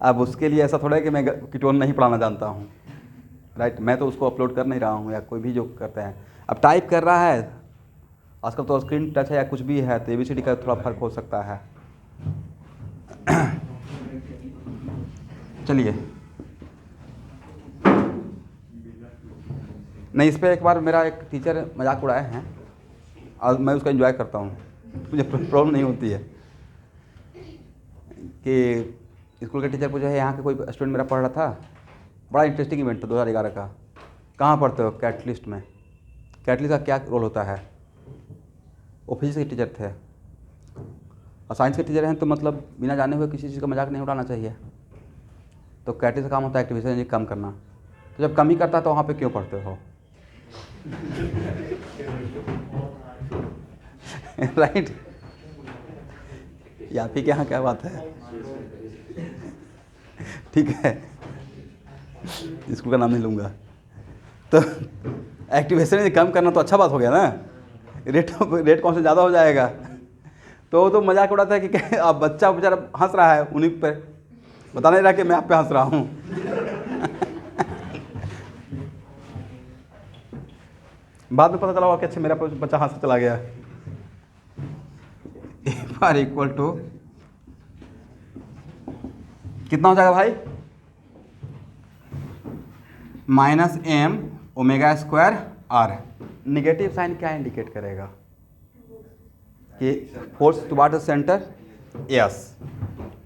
अब उसके लिए ऐसा थोड़ा है कि मैं कीटोन नहीं पढ़ाना जानता हूँ, राइट? मैं तो उसको अपलोड कर नहीं रहा हूँ, या कोई भी जो करते हैं अब टाइप कर रहा है आजकल तो स्क्रीन टच है या कुछ भी है, तो ABCD का थोड़ा फर्क हो सकता है। चलिए, नहीं इस पर एक बार मेरा एक टीचर मजाक उड़ाए हैं और मैं उसका एंजॉय करता हूँ, मुझे प्रॉब्लम नहीं होती है। कि स्कूल के टीचर पूछा है यहाँ के कोई स्टूडेंट मेरा पढ़ रहा था, बड़ा इंटरेस्टिंग इवेंट था 2011 का। कहाँ पढ़ते हो? कैटलिस्ट में। कैटलिस्ट का क्या रोल होता है? वो फिजिक्स के टीचर थे और साइंस के टीचर हैं, तो मतलब बिना जाने हुए किसी चीज़ का मजाक नहीं उड़ाना चाहिए। तो कैटलिस्ट का काम होता है एक्टिविटी कम करना, तो जब कम ही करता है तो वहाँ पे क्यों पढ़ते हो? राइट? या फिर यहाँ क्या बात है? ठीक है, स्कूल का नाम नहीं लूँगा। तो एक्टिवेशन कम करना तो अच्छा बात हो गया ना, रेट कौन से ज़्यादा हो जाएगा। तो मजाक उड़ाता है कि अब बच्चा बेचारा हंस रहा है उन्हीं पे, बता नहीं रहा कि मैं आप पे हंस रहा हूँ। बाद में पता चला हुआ कि अच्छा मेरा बच्चा हंस चला गया। बार इक्वल टू कितना हो जाएगा भाई? Minus M omega square R. Negative sign क्या इंडिकेट करेगा? कि force toward the center, yes.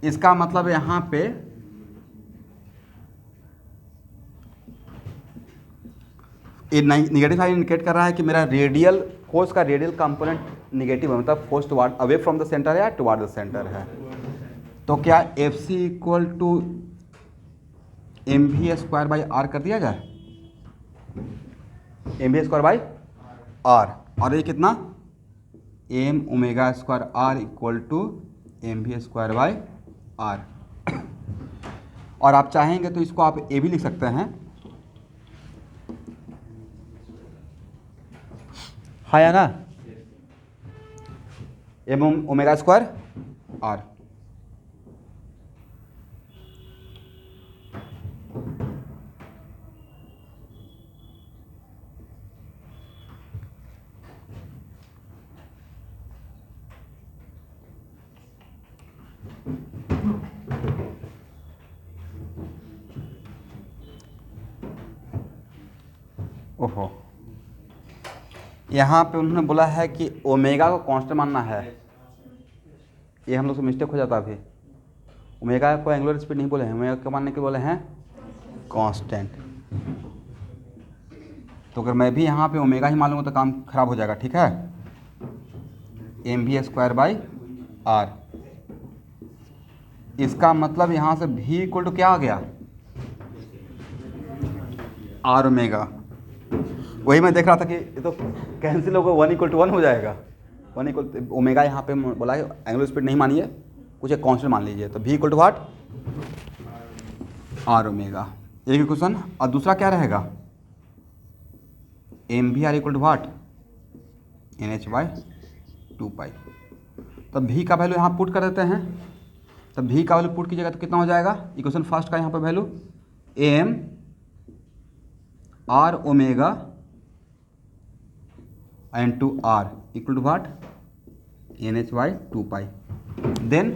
इसका मतलब यहाँ पे ये निगेटिव साइन इंडिकेट कर रहा है कि मेरा रेडियल फोर्स का रेडियल कंपोनेंट निगेटिव है, मतलब force toward away from the center है या टुवर्ड द सेंटर है। तो क्या F C equal to M we square by R कर दिया जाए? M we square by R, और ये कितना? M omega square R equal to M we square by R. और आप चाहेंगे तो इसको आप ए भी लिख सकते हैं, है या ना? M omega square R. ओहो, यहाँ पे उन्होंने बोला है कि ओमेगा को कांस्टेंट मानना है। ये हम लोग से मिस्टेक हो जाता है अभी। ओमेगा को एंगुलर स्पीड नहीं बोले हैं, ओमेगा को मानने के बोले हैं कांस्टेंट। तो अगर मैं भी यहाँ पे ओमेगा ही मान लूँगा तो काम खराब हो जाएगा, ठीक है? M we square by R. इसका मतलब यहाँ से भी इक्वल टू क्या आ गया, आर ओमेगा। वही मैं देख रहा था कि ये तो कैंसिल होगा, 1 = 1 हो जाएगा। 1 ओमेगा यहाँ पे बोला है, एंगुलर स्पीड नहीं मानिए, कुछ एक कांस्टेंट मान लीजिए। तो V equal to what, R omega. एक क्वेश्चन। और दूसरा क्या रहेगा, M V R equal to what, N H by 2 pi. तब भी का वैल्यू यहाँ पुट कर देते हैं। तब भी का वैल्यू पुट कीजिएगा तो कितना हो जाएगा, इक्वेशन फर्स्ट का यहाँ पे value M R omega N to R equal to what, N H by 2 pi. Then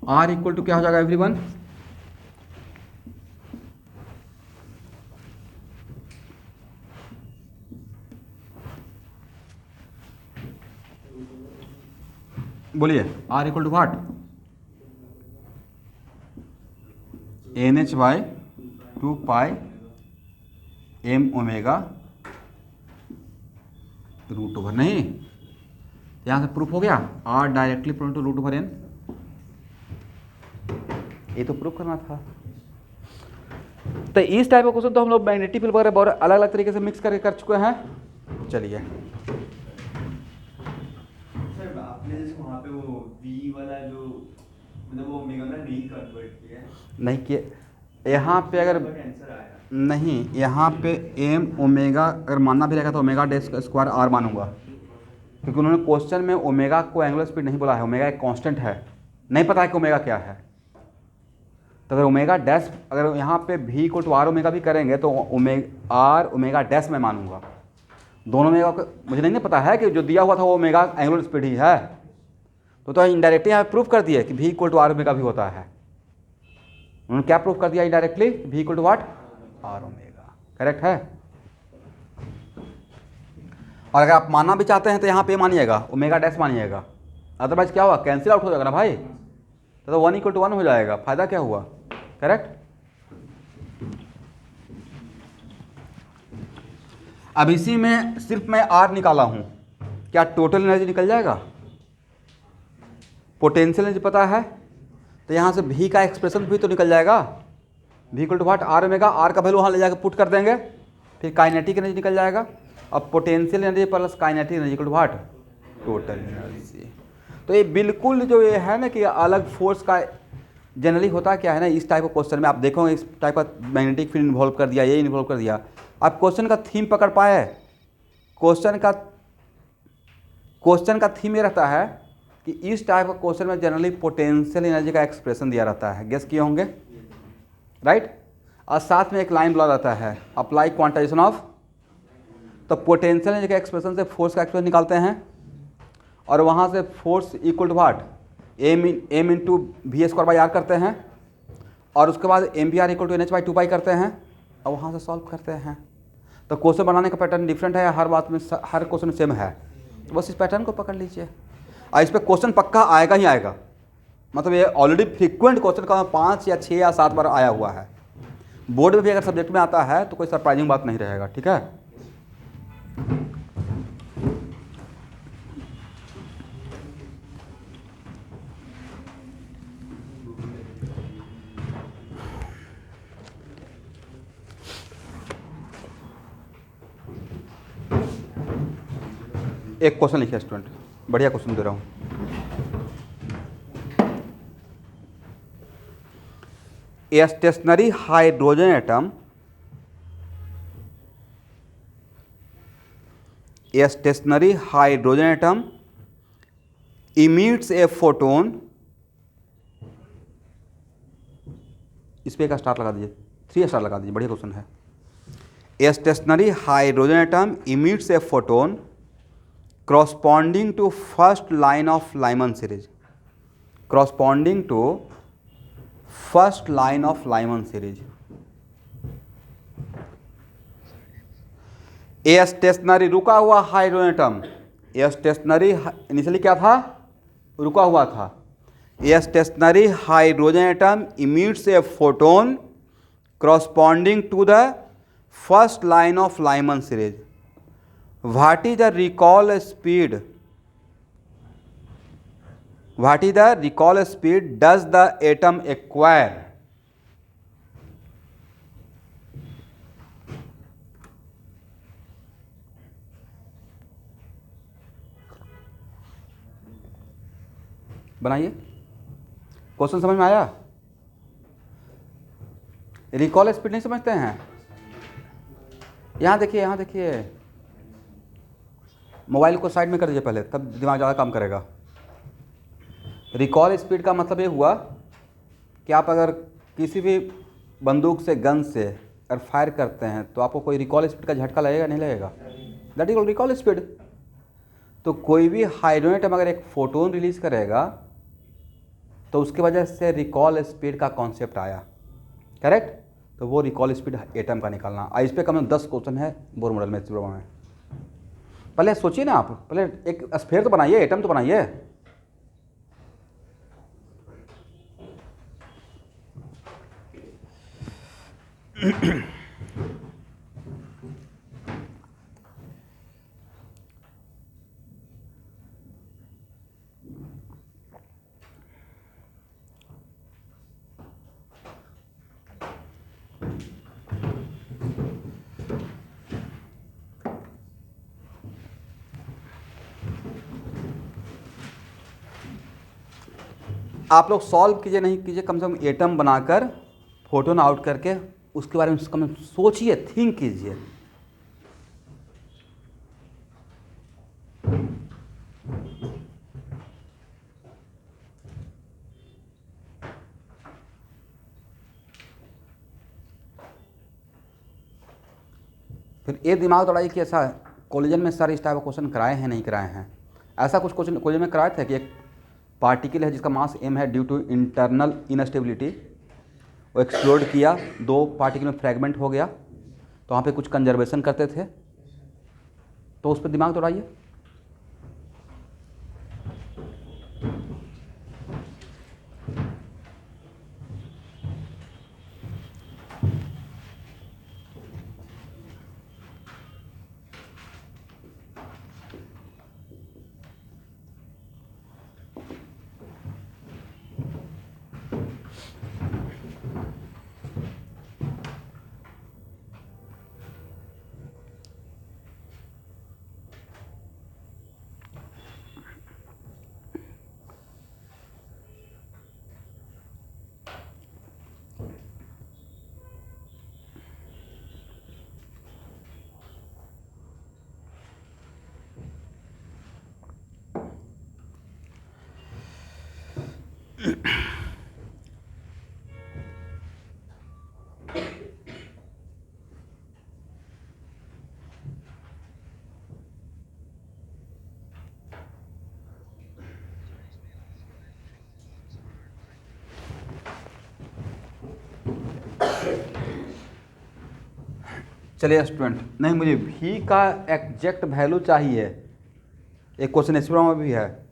R equal to क्या हो जाएगा एवरीवन, बोलिए, R equal to what, N H by 2 pi M omega root over. नहीं, यहाँ से proof हो गया, R directly proportional to root over N. ये तो प्रूफ करना था। तो इस टाइप का क्वेश्चन तो हम लोग मैग्नेटिक फील्ड वगैरह बहुत अलग अलग तरीके से मिक्स करके कर चुके हैं। चलिए, सर आपने जैसे वहाँ पे वो v वाला जो मतलब वो ओमेगा में नहीं कन्वर्ट किया है, नहीं किए यहाँ पे, अगर बट आंसर आया। नहीं यहाँ पे एम ओमेगा अगर मानना भी रहेगा तो ओमेगा डे स्क्वायर आर मानूंगा, क्योंकि उन्होंने क्वेश्चन में ओमेगा को एंगुलर स्पीड नहीं बोला है, ओमेगा एक कांस्टेंट है, नहीं पता है कि ओमेगा क्या है। तो अगर ओमेगा डैश, अगर यहाँ पे भी इक्वल टू आर ओमेगा भी करेंगे तो आर ओमेगा डैश मैं मानूंगा। दोनों ओमेगा को मुझे नहीं पता है कि जो दिया हुआ था वो ओमेगा एंगुलर स्पीड ही है। तो इनडायरेक्टली यहाँ प्रूफ कर दिए कि भी इक्वल टू आर ओमेगा भी होता है। उन्होंने क्या प्रूफ कर दिया indirectly, V equal to what, R omega. Correct है। और अगर आप मानना भी चाहते हैं तो यहाँ पे मानिएगा, ओमेगा डैश मानिएगा, अदरवाइज क्या हुआ, कैंसिल आउट हो जाएगा ना भाई। तो 1 = 1 हो जाएगा, फायदा क्या हुआ। करेक्ट। अब इसी में सिर्फ मैं आर निकाला हूं, क्या टोटल एनर्जी निकल जाएगा, पोटेंशियल एनर्जी पता है, तो यहाँ से भी का एक्सप्रेशन भी तो निकल जाएगा, V equal to what, R omega. आर का वैल्यू वहाँ ले जाकर पुट कर देंगे, फिर काइनेटिक एनर्जी निकल जाएगा। अब potential energy plus kinetic energy equal to what, total energy. तो ये बिल्कुल जो ये है ना कि अलग फोर्स का जनरली होता क्या है ना, इस टाइप का क्वेश्चन में आप देखोगे इस टाइप का मैग्नेटिक फील्ड इन्वॉल्व कर दिया, ये इन्वॉल्व कर दिया, आप क्वेश्चन का थीम पकड़ पाए। क्वेश्चन का थीम ये रहता है कि इस टाइप का क्वेश्चन में जनरली पोटेंशियल एनर्जी का एक्सप्रेशन दिया रहता है, गेस किए होंगे, राइट। और साथ में एक लाइन बोला जाता है, अप्लाई क्वांटाइजेशन ऑफ। तो पोटेंशियल एनर्जी का एक्सप्रेशन से फोर्स का एक्सप्रेशन निकालते हैं, और वहाँ से force equal to what, M into V square by R करते हैं, और उसके बाद M V R equal to N H by 2 pi करते हैं, और वहाँ से सॉल्व करते हैं। तो क्वेश्चन बनाने का पैटर्न डिफरेंट है, हर बात में हर क्वेश्चन सेम है, तो बस इस पैटर्न को पकड़ लीजिए। और इस पर क्वेश्चन पक्का आएगा ही आएगा, मतलब ये ऑलरेडी फ्रीक्वेंट क्वेश्चन का 5 या 6 या 7 बार आया हुआ है। बोर्ड में भी अगर सब्जेक्ट में आता है तो कोई सरप्राइजिंग बात नहीं रहेगा, ठीक है। एक क्वेश्चन लिखिए स्टूडेंट, बढ़िया क्वेश्चन दे रहा हूँ। A stationary hydrogen atom, emits a photon, इस पे एक स्टार लगा दीजिए, 3 स्टार लगा दीजिए, बढ़िया क्वेश्चन है। A stationary hydrogen atom emits a photon corresponding to first line of Lyman series, corresponding to first line of Lyman series. A stationary रुका हुआ hydrogen atom, a stationary initially क्या था, रुका हुआ था। A stationary hydrogen atom emits a photon corresponding to the first line of Lyman series. What is the recoil speed, what is the recoil speed does the atom acquire? बनाइए, question समझ में आया? Recall speed नहीं समझते हैं? यहाँ देखिए, यहाँ देखिए, मोबाइल को साइड में कर दीजिए पहले, तब दिमाग ज़्यादा काम करेगा। रिकॉल स्पीड का मतलब ये हुआ कि आप अगर किसी भी बंदूक से, गन से अगर फायर करते हैं तो आपको कोई रिकॉल स्पीड का झटका लगेगा, नहीं लगेगा? That is recall speed. तो कोई भी हाइड्रोजन एटम अगर एक फोटोन रिलीज करेगा तो उसकी वजह से रिकॉल स्पीड का कॉन्सेप्ट आया, करेक्ट? तो वो रिकॉल स्पीड एटम का निकालना। इस पर कम से कम 10 क्वेश्चन है बोर मॉडल में, इस प्रोग्राम में। पहले सोचिए ना, आप पहले एक स्फीयर तो बनाइए, एटम तो बनाइए। आप लोग सॉल्व कीजिए, नहीं कीजिए, कम से कम एटम बनाकर फोटोन आउट करके उसके बारे में कम से कम सोचिए, थिंक कीजिए। फिर ये दिमाग दौड़ाइए कि ऐसा कॉलेजन में सर इस टाइप का क्वेश्चन कराए हैं, नहीं कराए हैं। ऐसा कुछ क्वेश्चन कॉलेज में कराए थे कि एक पार्टिकल है जिसका मास m है, ड्यू टू इंटरनल इनस्टेबिलिटी वो एक्सप्लोड किया, 2 पार्टिकल में फ्रैगमेंट हो गया, तो वहाँ पे कुछ कंजर्वेशन करते थे, तो उस पर दिमाग दौड़ाइए। चलिए स्टूडेंट, नहीं मुझे v का एग्जैक्ट वैल्यू चाहिए, एक क्वेश्चन इस में भी है।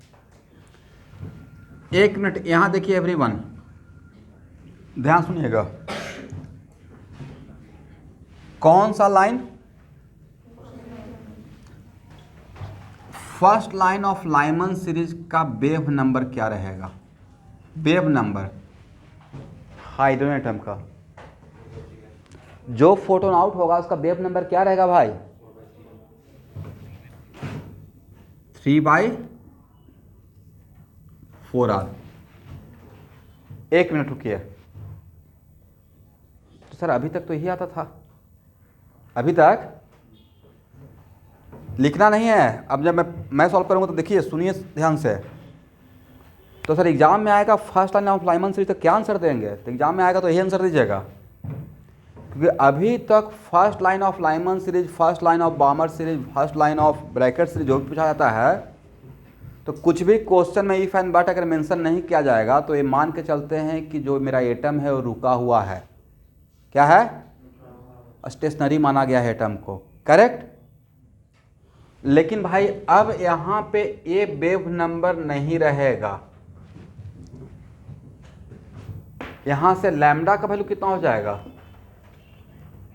1 मिनट यहाँ देखिए एवरीवन, ध्यान सुनिएगा। कौन सा line? First line of Lyman series का वेव नंबर क्या रहेगा? वेव नंबर हाइड्रोजन एटम का जो फोटोन आउट होगा उसका वेव नंबर क्या रहेगा भाई? 3/4r। 1 मिनट रुकिए। तो सर अभी तक तो यही आता था, अभी तक लिखना नहीं है। अब जब मैं सॉल्व करूंगा तो देखिए, सुनिए ध्यान से। तो सर एग्जाम में आएगा first line of Lyman series, तो क्या आंसर देंगे? तो एग्जाम में आएगा तो यही आंसर दीजिएगा, क्योंकि अभी तक first line of Lyman series, first line of बामर series, first line of Brackett series जो भी पूछा जाता है, तो कुछ भी क्वेश्चन में इफ एंड बट अगर मेंशन नहीं किया जाएगा तो ये मान के चलते हैं कि जो मेरा एटम है वो रुका हुआ है। क्या है? स्टेशनरी माना गया है एटम को, करेक्ट? लेकिन भाई अब यहाँ पे ये वेव नंबर नहीं रहेगा। यहाँ से लैम्डा का वैल्यू कितना हो जाएगा?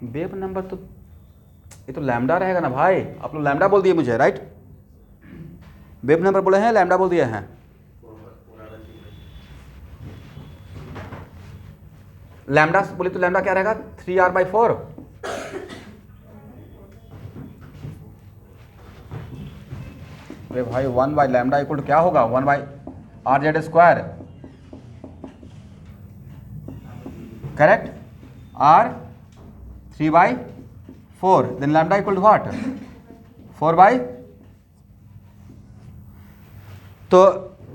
वेव नंबर तो ये तो लैम्डा रहेगा ना भाई, आप लोग लैम्डा बोल दिए मुझे, राइट? वेव नंबर बोले हैं, लैम्डा बोल दिए हैं। लैम्डा बोले तो लैम्डा क्या रहेगा? 3r/4। अरे भाई 1/λ इक्वल टू क्या होगा? 1/rz²। Correct? r 3/4, then lambda equal to what? 4/। तो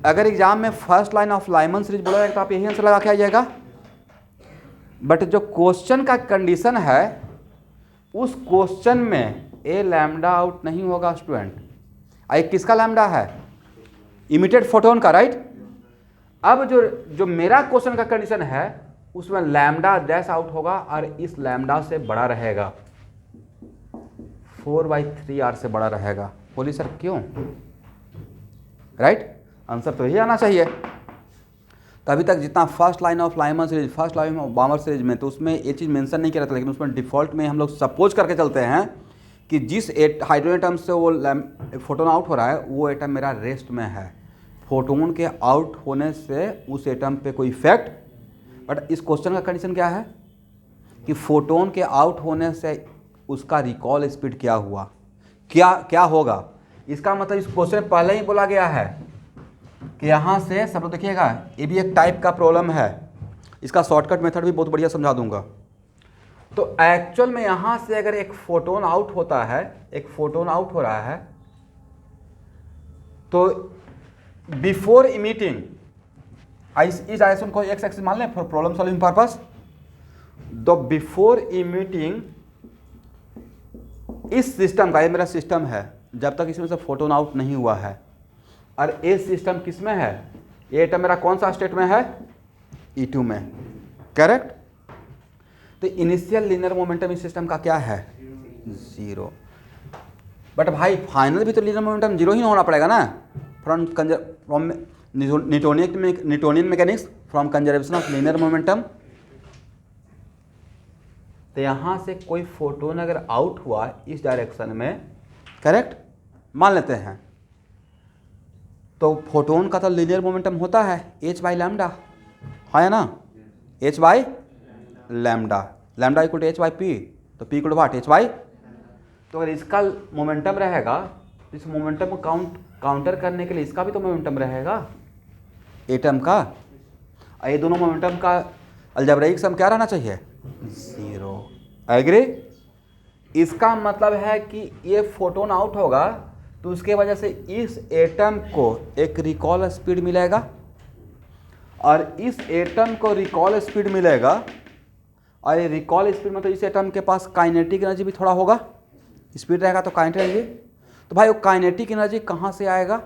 अगर एग्जाम में first line of Lyman series बोला जाएगा तो आप यही आंसर लगा के आइएगा। बट जो क्वेश्चन का कंडीशन है, उस क्वेश्चन में ए लैम्डा आउट नहीं होगा स्टूडेंट। आई किसका लैम्डा है? इमिटेड फोटोन का, राइट? अब जो मेरा क्वेश्चन का कंडीशन है उसमें लैम्डा डैश आउट होगा और इस लैम्डा से बड़ा रहेगा, 4/3r से बड़ा रहेगा। बोलिए सर क्यों? राइट? आंसर तो यही आना चाहिए। तो अभी तक जितना first line of Lyman series, first line of बामर series में, तो उसमें ये चीज़ मेंशन नहीं किया था, लेकिन उसमें डिफ़ॉल्ट में हम लोग सपोज करके चलते हैं कि जिस हाइड्रोजन एटम से वो फोटोन आउट हो रहा है वो एटम मेरा रेस्ट में है। फोटोन के आउट होने से उस एटम पे कोई इफेक्ट, बट इस क्वेश्चन का कंडीशन क्या है कि फोटोन के आउट होने से उसका रिकॉल स्पीड क्या हुआ, क्या होगा। इसका मतलब इस क्वेश्चन में पहले ही बोला गया है कि यहाँ से सब लोग देखिएगा, ये भी एक टाइप का प्रॉब्लम है, इसका शॉर्टकट मेथड भी बहुत बढ़िया समझा दूंगा। तो एक्चुअल में यहाँ से अगर एक फोटोन आउट होता है, एक फोटोन आउट हो रहा है, तो बिफोर इमिटिंग, इस डायरेक्शन को एक्स एक्सिस मान लें for problem solving purpose, the before emitting इस सिस्टम का, ये मेरा सिस्टम है, जब तक इसमें से फोटोन आउट नहीं हुआ है, और ये सिस्टम किस में है? ये एटम मेरा कौन सा स्टेट में है? E2 में, करेक्ट? तो इनिशियल लीनियर मोमेंटम इस सिस्टम का क्या है? 0। बट भाई फाइनल भी तो लीनियर मोमेंटम 0 ही होना पड़ेगा ना, from Newtonian mechanics, from conservation of linear momentum. तो यहाँ से कोई फोटोन अगर आउट हुआ इस डायरेक्शन में, करेक्ट, मान लेते हैं, तो फोटोन का तो लीनियर मोमेंटम होता है h/λ, है ना? h/λ, lambda equal to h/p, तो p equal to what? h/। तो अगर इसका मोमेंटम रहेगा, इस मोमेंटम को काउंटर करने के लिए इसका भी तो मोमेंटम रहेगा एटम का, और ये दोनों मोमेंटम का अलजेब्राइक सम क्या रहना चाहिए? 0। एग्री? इसका मतलब है कि ये फोटोन आउट होगा तो उसके वजह से इस एटम को एक रिकॉल स्पीड मिलेगा, और इस एटम को रिकॉल स्पीड मिलेगा, और ये रिकॉल स्पीड मतलब इस एटम के पास काइनेटिक एनर्जी भी थोड़ा होगा, स्पीड रहेगा तो काइनेटिक एनर्जी। तो भाई वो काइनेटिक एनर्जी कहाँ से आएगा?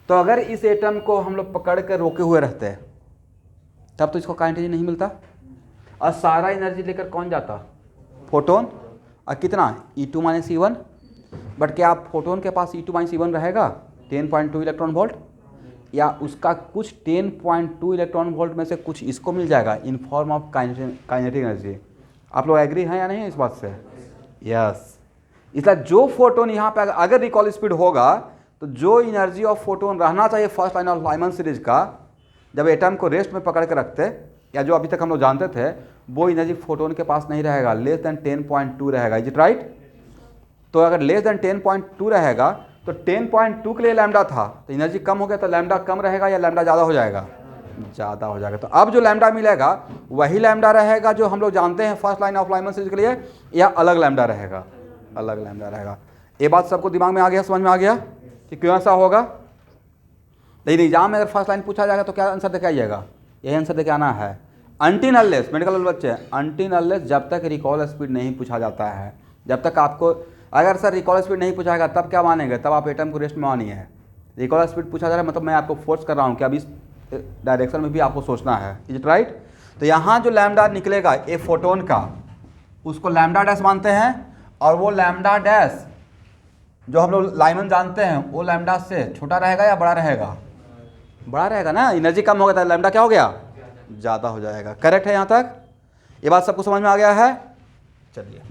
तो अगर इस एटम को हम लोग पकड़ कर रोके हुए रहते हैं तब तो इसको काइनेटिक एनर्जी नहीं मिलता, और सारा एनर्जी लेकर कौन जाता? फोटोन। और कितना? E2 - E1। बट क्या फोटोन के पास E2 - E1 रहेगा 10.2 इलेक्ट्रॉन वोल्ट, या उसका कुछ 10.2 इलेक्ट्रॉन वोल्ट में से कुछ इसको मिल जाएगा in form of kinetic energy. आप लोग एग्री हैं या नहीं इस बात से? यस। इसलिए जो फोटोन यहाँ पे अगर रिकॉल स्पीड होगा तो जो एनर्जी ऑफ फोटोन रहना चाहिए first line of Lyman series का, जब एटम को रेस्ट में पकड़ के रखते, या जो अभी तक हम लोग जानते थे, वो एनर्जी फोटोन के पास नहीं रहेगा, लेस देन 10.2 रहेगा। Is it right? तो अगर लेस देन 10.2 रहेगा तो 10.2 के लिए लैम्डा था, तो एनर्जी कम हो गया, तो लैम्डा कम रहेगा या लैम्डा ज़्यादा हो जाएगा? ज़्यादा हो जाएगा। तो अब जो लैम्डा मिलेगा वही लैम्डा रहेगा जो हम लोग जानते हैं first line of Lyman series के लिए, या अलग लैम्डा रहेगा? अलग लैम्डा रहेगा। ये बात सबको दिमाग में आ गया, समझ में आ गया कि क्यों ऐसा होगा? लेकिन एग्जाम में अगर फर्स्ट लाइन पूछा जाएगा तो क्या आंसर देके आइएगा? यही आंसर देके आना है। अनटिल अनलेस, मेडिकल बच्चे, अनटिल अनलेस जब तक रिकॉल स्पीड नहीं पूछा जाता है, जब तक आपको, अगर सर रिकॉल स्पीड नहीं पूछाएगा तब क्या मानेंगे? तब आप एटम को रेस्ट में मानिए है। रिकॉल स्पीड पूछा जा रहा है मतलब मैं आपको फोर्स कर रहा हूँ कि अब इस डायरेक्शन में भी आपको सोचना है। Is it right? तो यहाँ जो लैम्डा निकलेगा ए फोटोन का, उसको लैम्डा डैश मानते हैं, और वो लैम्डा डैश जो हम लोग लाइमन जानते हैं वो लैम्डा से छोटा रहेगा या बड़ा रहेगा? बड़ा रहेगा ना, एनर्जी कम हो गया था, लैम्डा क्या हो गया? ज़्यादा हो जाएगा। करेक्ट है यहाँ तक? ये बात सबको समझ में आ गया है? चलिए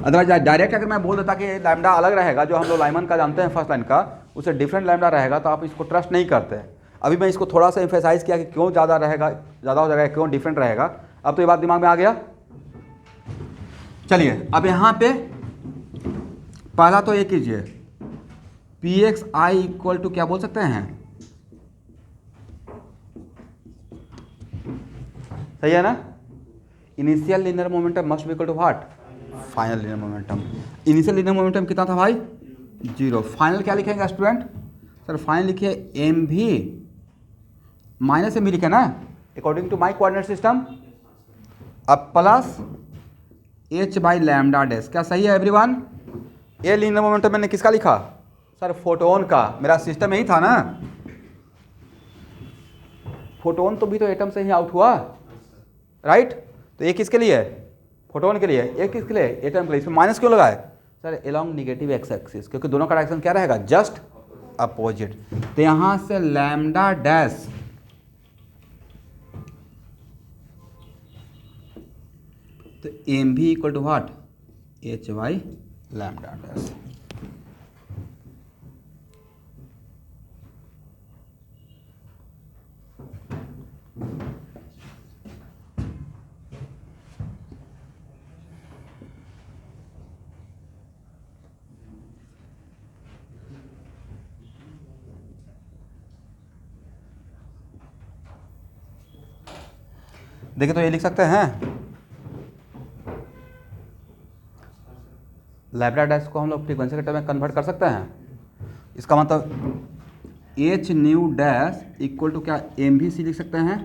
अदरवाइज डायरेक्ट अगर मैं बोल देता कि लैम्डा अलग रहेगा, जो हम लोग लाइमन का जानते हैं फर्स्ट लाइन का, उससे डिफरेंट लैम्डा रहेगा, तो आप इसको ट्रस्ट नहीं करते। अभी मैं इसको थोड़ा सा एम्फेसाइज किया कि क्यों ज़्यादा रहेगा, ज़्यादा हो जाएगा, क्यों डिफरेंट रहेगा। अब तो ये बात दिमाग में आ गया। चलिए अब यहाँ पे पहला तो ये कीजिए, p x i equal to क्या बोल सकते हैं, सही है ना। Initial linear momentum must be equal to what, final linear momentum. Initial linear momentum कितना था भाई, 0। फाइनल क्या लिखेंगे स्टूडेंट, सर फाइनल लिखिए m v minus m v लिखे ना, according to my coordinate system. अब plus h by lambda dash, क्या सही है एवरीवन। ये लीनियर मोमेंटम मैंने किसका लिखा, सर फोटोन का, मेरा सिस्टम यही था ना। फोटोन तो भी तो एटम से ही आउट हुआ, राइट। तो ये किसके लिए है, फोटोन के लिए। ये किसके लिए, एटम के लिए। इसमें माइनस क्यों लगाए, sir along negative x axis, क्योंकि दोनों का डायरेक्शन क्या रहेगा, जस्ट अपोजिट। तो यहां से लैम्डा डैश तो M V equal to what, H by lambda dash. देखिए तो ये लिख सकते हैं, लैम्डा डैश को हम लोग फ्रीक्वेंसी के टर्म में कन्वर्ट कर सकते हैं। इसका मतलब H nu dash equal to क्या, एम भी सी लिख सकते हैं।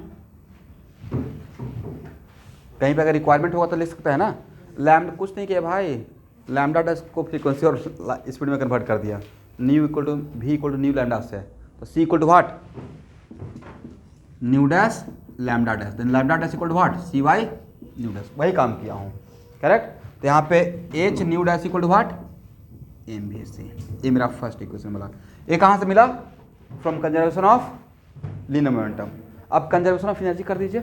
कहीं पे अगर रिक्वायरमेंट होगा तो लिख सकते हैं ना। लैम्डा कुछ नहीं किया भाई, लैम्डा डैश को फ्रीक्वेंसी और स्पीड में कन्वर्ट कर दिया। Nu equal to v equal to nu lambda से, तो c equal to what, nu dash lambda dash, then lambda dash equal to what, c by nu dash. वही काम किया हूँ, करेक्ट। तो यहाँ पे h nu dash equal to what, m भी सी। ये मेरा फर्स्ट इक्वेशन मिला। ये कहाँ से मिला, from conservation of linear momentum. अब कंजर्वेशन ऑफ एनर्जी कर दीजिए।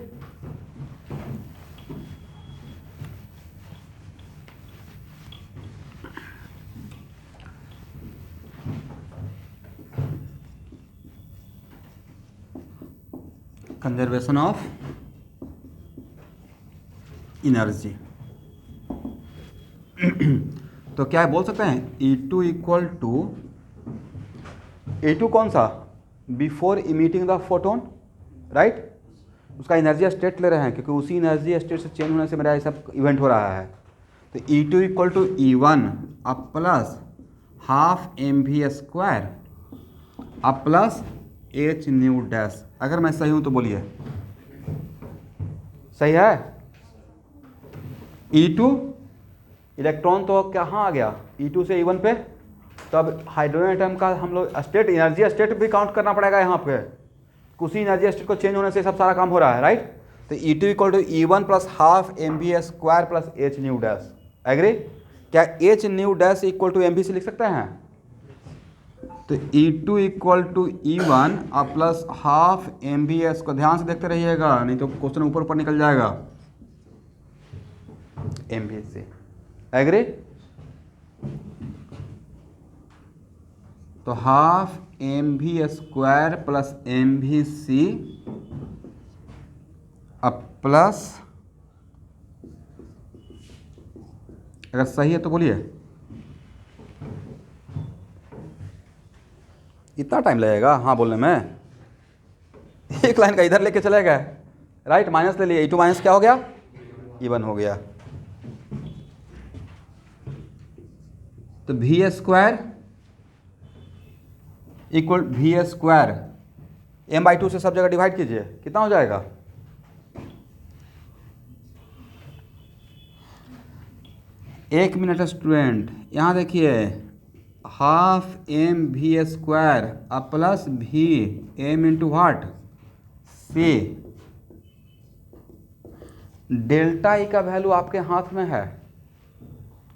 कंजर्वेशन ऑफ एनर्जी तो क्या है बोल सकते हैं, E2 इक्वल टू, E2 कौन सा, before emitting the photon, right. उसका एनर्जी स्टेट ले रहे हैं, क्योंकि उसी एनर्जी स्टेट से चेंज होने से मेरा ये सब इवेंट हो रहा है। तो E2 इक्वल टू E1 अब plus half M we square अब प्लस एच न्यू डैश। अगर मैं सही हूं तो बोलिए, सही है। E2 इलेक्ट्रॉन तो कहाँ आ गया, E2 से E1 पे, तो अब हाइड्रोजन एटम का हम लोग स्टेट, एनर्जी स्टेट भी काउंट करना पड़ेगा यहाँ पे। उसी एनर्जी स्टेट को चेंज होने से सब सारा काम हो रहा है, राइट। तो E2 equal to E1 plus half M we square plus H nu dash. Agree. क्या h nu dash equal to M v से लिख सकते हैं। तो E2 इक्वल टू E1 अब plus half M V S को ध्यान से देखते रहिएगा, नहीं तो क्वेश्चन ऊपर ऊपर निकल जाएगा, एम वी से। एग्री। तो half M we square plus M v c अब प्लस, अगर सही है तो बोलिए। इतना टाइम लगेगा हाँ बोलने में, एक लाइन का इधर लेके चले गए, राइट। माइनस ले लिए, E2 माइनस क्या हो गया, E1 हो गया। तो V square equal V square m/2 से सब जगह डिवाइड कीजिए, कितना हो जाएगा, एक मिनट स्टूडेंट, यहाँ देखिए हाफ एम वी स्क्वायर अब प्लस भी एम इंटू वाट सी। डेल्टा ई का वैल्यू आपके हाथ में है,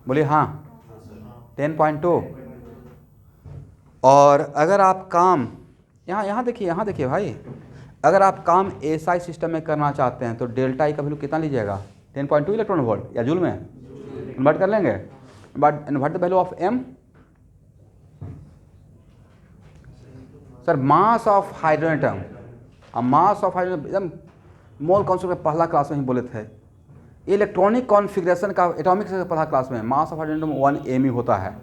बोलिए हाँ, 10.2। और अगर आप काम यहाँ देखिए भाई, अगर आप काम एसआई सिस्टम में करना चाहते हैं तो डेल्टा ई का वैल्यू कितना लीजिएगा, 10.2 इलेक्ट्रॉन वोल्ट या जूल में कन्वर्ट कर लेंगे। But what the value of m? Sir mass of hydrogen atom, mass of hydrogen एकदम मोल कॉन्सेप्ट में पहला क्लास में ही बोले थे। इलेक्ट्रॉनिक कॉन्फ़िगरेशन का एटॉमिक से पहला क्लास में मास ऑफ हाइड्रोजन एटम 1 m होता है,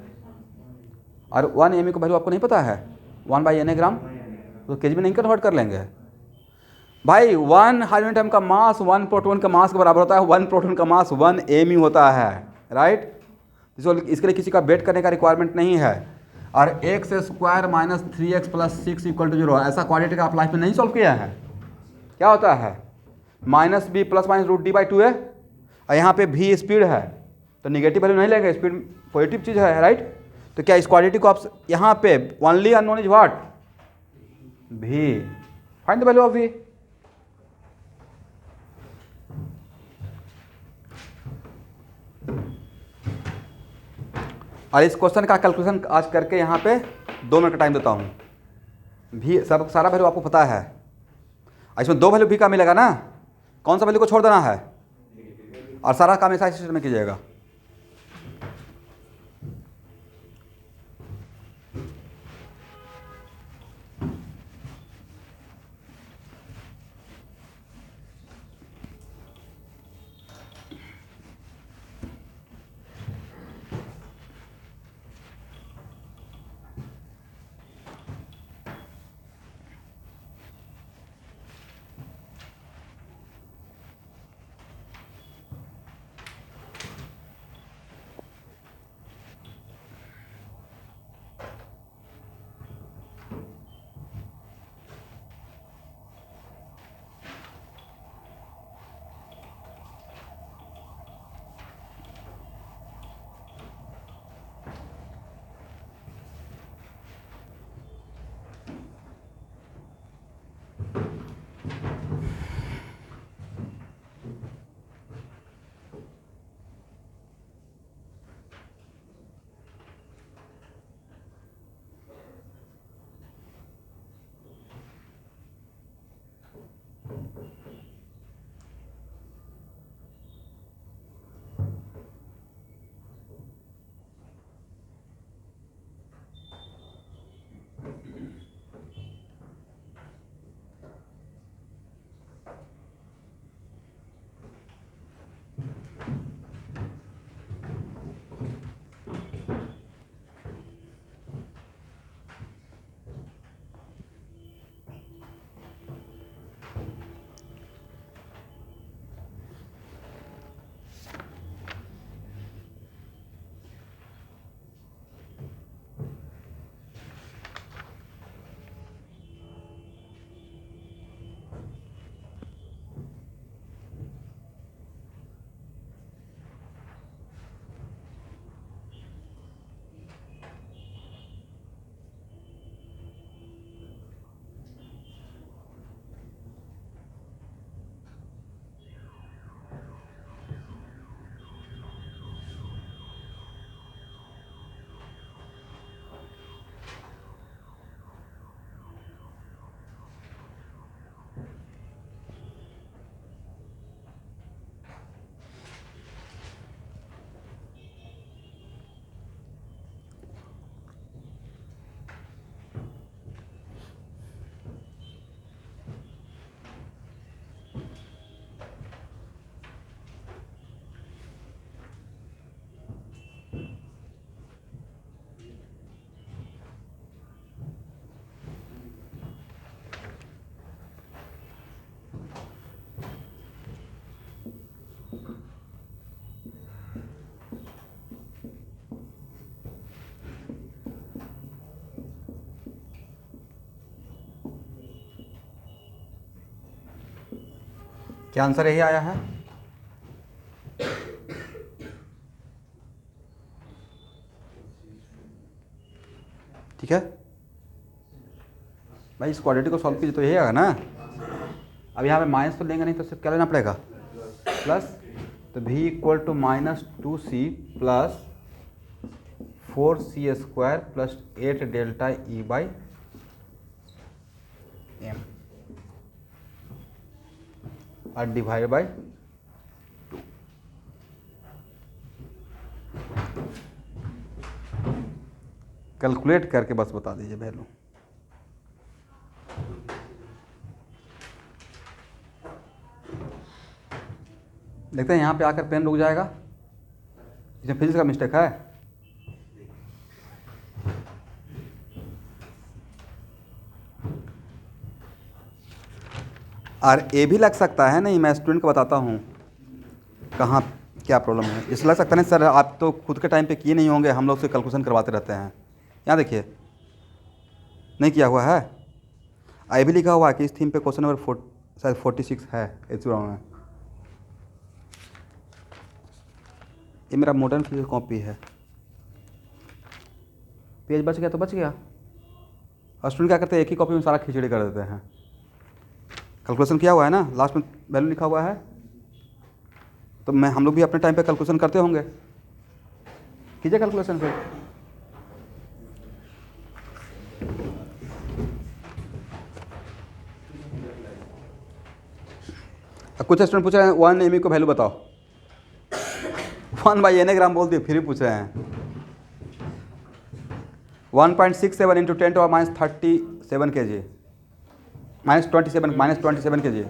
और 1 m का वैल्यू आपको नहीं पता है 1/na ग्राम, तो केजी में नहीं कन्वर्ट कर लेंगे भाई। 1 हाइड्रोजन एटम का मास 1 प्रोटॉन का मास के बराबर होता है, 1 प्रोटॉन का मास 1 m होता है, राइट। इसके लिए किसी का वेट करने का रिक्वायरमेंट नहीं है। और x² - 3x + 6 = 0, ऐसा क्वाड्रेटिक आप लाइफ में नहीं सॉल्व किया है। क्या होता है -b ± √d/2a, और यहाँ पे v स्पीड है तो निगेटिव वैल्यू नहीं लेंगे, स्पीड पॉजिटिव चीज़ है, राइट। तो क्या इस क्वाड्रेटिक को आप यहाँ पे only unknown is what v, find the value of v। और इस क्वेश्चन का कैलकुलेशन आज करके यहाँ पे 2 मिनट का टाइम देता हूँ। भी सब सारा वैल्यू आपको पता है, इसमें 2 वैल्यू भी का मिलेगा ना, कौन सा वैल्यू को छोड़ देना है, और सारा काम ऐसा सिस्टम में कीजिएगा। क्या आंसर यही आया है? ठीक है भाई, इस क्वाड्रेटिक को सॉल्व कीजिए तो यही आएगा ना। अब यहाँ पे माइनस तो लेंगे नहीं, तो सिर्फ क्या लेना पड़ेगा प्लस, तो v = -2c + 4c² + 8 ΔE/m और डिवाइड बाय 2। कैलकुलेट करके बस बता दीजिए वैल्यू। देखते हैं यहाँ पे आकर पेन रुक जाएगा, इसमें फिजिक्स का मिस्टेक है। और ये भी लग सकता है नहीं, मैं स्टूडेंट को बताता हूँ कहाँ क्या प्रॉब्लम है। इसलिए लग सकता है नहीं सर आप तो खुद के टाइम पे किए नहीं होंगे, हम लोग से कैलकुलेशन करवाते रहते हैं। यहाँ देखिए नहीं किया हुआ है। आई भी लिखा हुआ है कि इस थीम पे क्वेश्चन नंबर शायद 46 है। इस में ये मेरा मॉडर्न फिजिक्स कॉपी है। पेज बच गया तो बच गया। और स्टूडेंट क्या करते हैं, एक ही कॉपी में सारा खिचड़ी कर देते हैं। कैलकुलेशन किया हुआ है ना, लास्ट में वैल्यू लिखा हुआ है, तो मैं हम लोग भी अपने टाइम पे कैलकुलेशन करते होंगे। कीजिए कैलकुलेशन फिर। अब कुछ स्टूडेंट पूछ रहे हैं 1 एम को वैल्यू बताओ। 1/n ग्राम बोल दिए, फिर भी पूछ रहे हैं 1.67 इंटू 10⁻37 kg -27 kg।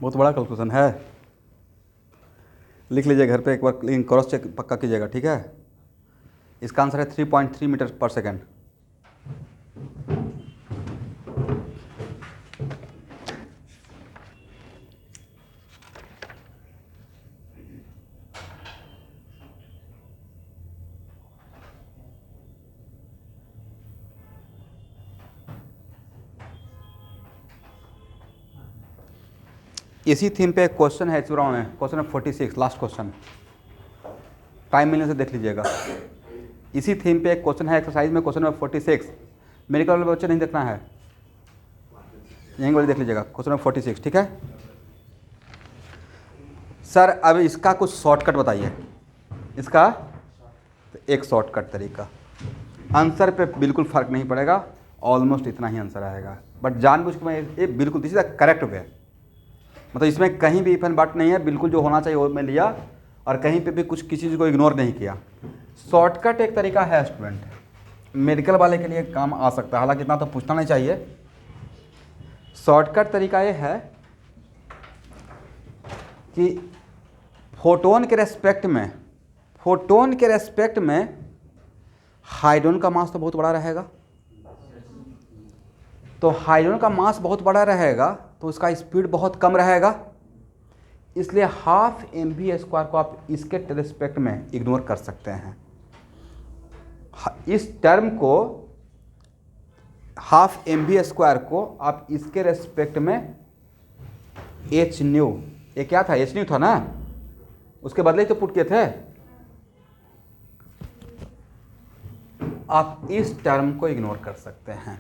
बहुत बड़ा कैलकुलेशन है, लिख लीजिए घर पे एक बार, लेकिन क्रॉस चेक पक्का कीजिएगा, ठीक है। इसका आंसर है 3.3 मीटर पर सेकेंड। इसी थीम पे एक क्वेश्चन है चुराव में, क्वेश्चन है 46, लास्ट क्वेश्चन, टाइम मिलने से देख लीजिएगा। इसी थीम पे एक क्वेश्चन है एक्सरसाइज में, क्वेश्चन नंबर 46। मेडिकल वाले बच्चे नहीं देखना है, यहीं वाले देख लीजिएगा, क्वेश्चन नंबर 46, ठीक है। सर अब इसका कुछ शॉर्टकट बताइए, इसका तो एक शॉर्टकट तरीका। आंसर पे बिल्कुल फ़र्क नहीं पड़ेगा, ऑलमोस्ट इतना ही आंसर आएगा, बट जानबूझ के मैं ये बिल्कुल this is the correct way, मतलब इसमें कहीं भी इफ एंड बट नहीं है, बिल्कुल जो होना चाहिए वो मैं लिया, और कहीं पे भी कुछ किसी चीज़ को इग्नोर नहीं किया। शॉर्टकट एक तरीका है स्टूडेंट, मेडिकल वाले के लिए काम आ सकता है, हालांकि इतना तो पूछना नहीं चाहिए। शॉर्टकट तरीका ये है कि फोटोन के रेस्पेक्ट में हाइड्रोजन का मास तो बहुत बड़ा रहेगा, तो हाइड्रोजन का मास बहुत बड़ा रहेगा तो उसका स्पीड बहुत कम रहेगा, इसलिए हाफ mv² को आप इसके रेस्पेक्ट में इग्नोर कर सकते हैं। इस टर्म को हाफ mv² को आप इसके रेस्पेक्ट में h न्यू, ये क्या था, h न्यू था ना, उसके बदले ही तो पुट किए थे, आप इस टर्म को इग्नोर कर सकते हैं।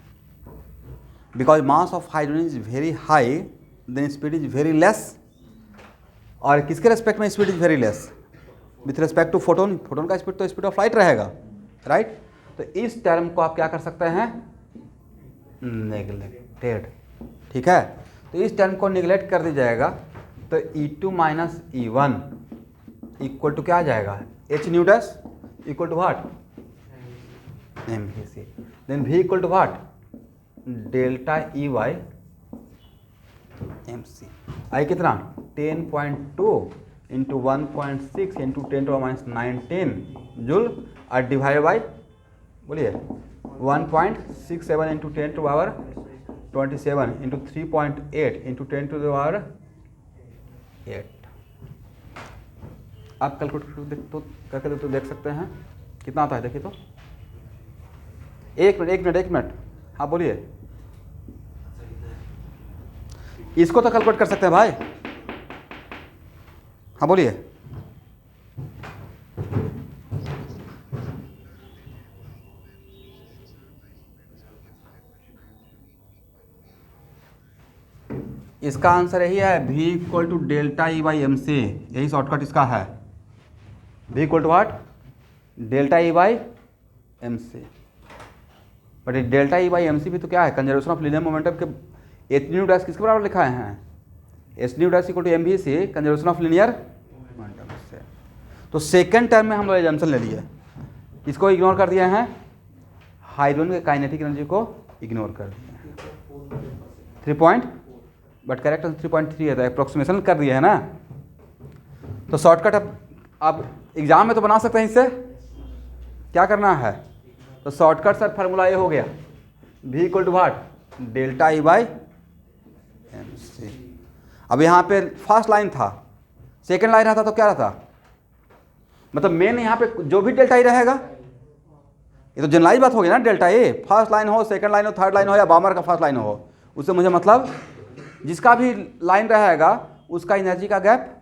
Because mass of hydrogen is very high, then speed is very less, और किसके रेस्पेक्ट में speed is very less, with respect to photon. Photon का स्पीड तो स्पीड ऑफ लाइट रहेगा, राइट। तो इस टर्म को आप क्या कर सकते हैं, नेग्लेक्टेड, ठीक है। तो इस टर्म को निगलेक्ट कर दी जाएगा, तो E2 minus E1 equal to क्या आ जाएगा, h nu dash equal to what, mvc, then v equal to what, delta EY mc। आई कितना, 10.2 इंटू 1.6 इंटू 10⁻19 जूल, और डिवाइड बाई बोलिए 1.67 इंटू 10⁻27 इंटू 3.8 इंटू 10⁻8। आप कैलकुलेट तो करके तो देख सकते हैं कितना आता है, देखिए तो। एक मिनट, हाँ बोलिए। इसको तो कैलकुलेट कर सकते हैं भाई, हाँ बोलिए। इसका आंसर यही है, v equal to delta E by M c, यही शॉर्टकट इसका है। v equal to what, delta E by M c. But ये delta E by M c भी तो क्या है, कंजर्वेशन ऑफ लीनियर मोमेंटम के एच न्यू डैश किसके बराबर लिखा है, h nu dash equal to M v c, conservation of linear momentum से। तो सेकेंड टर्म में हम लोग एजम्पशन ले लिए, इसको इग्नोर कर दिए हैं, हाइड्रोजन के काइनेटिक एनर्जी को इग्नोर कर दिए हैं। 3 पॉइंट, बट करेक्ट 3.3 है, तो अप्रोक्सीमेशन कर दिए है ना। तो शॉर्टकट अब एग्जाम में तो बना सकते हैं, इससे क्या करना है, तो शॉर्टकट सर फार्मूला ये हो गया, v equal to what, delta E by M C. अब यहाँ पे फर्स्ट लाइन था, सेकेंड लाइन रहता तो क्या रहता, मतलब मेन यहाँ पे जो भी डेल्टा ई रहेगा, ये तो जनरलाइज बात हो गई ना, डेल्टा ए फर्स्ट लाइन हो, सेकंड लाइन हो, थर्ड लाइन हो, या बामर का फर्स्ट लाइन हो, उससे मुझे मतलब जिसका भी लाइन रहेगा उसका एनर्जी का गैप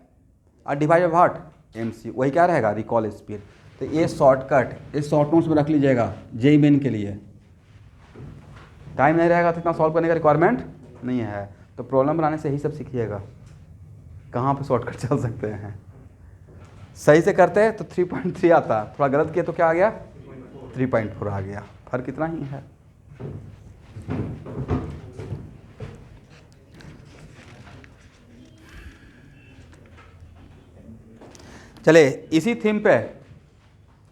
और divide by what, M C, वही क्या रहेगा, रिकॉल स्पीड। तो ये शॉर्टकट इस शॉर्ट नोट्स में रख लीजिएगा, जेई मेन के लिए। टाइम नहीं रहेगा तो इतना सॉल्व करने का रिक्वायरमेंट नहीं है, तो प्रॉब्लम बनाने से ही सब सीखिएगा कहाँ पे शॉर्टकट चल सकते हैं। सही से करते हैं तो 3.3 आता, थोड़ा गलत किया तो क्या आ गया, 3.4 आ गया, फर्क इतना ही है। चले इसी थीम पे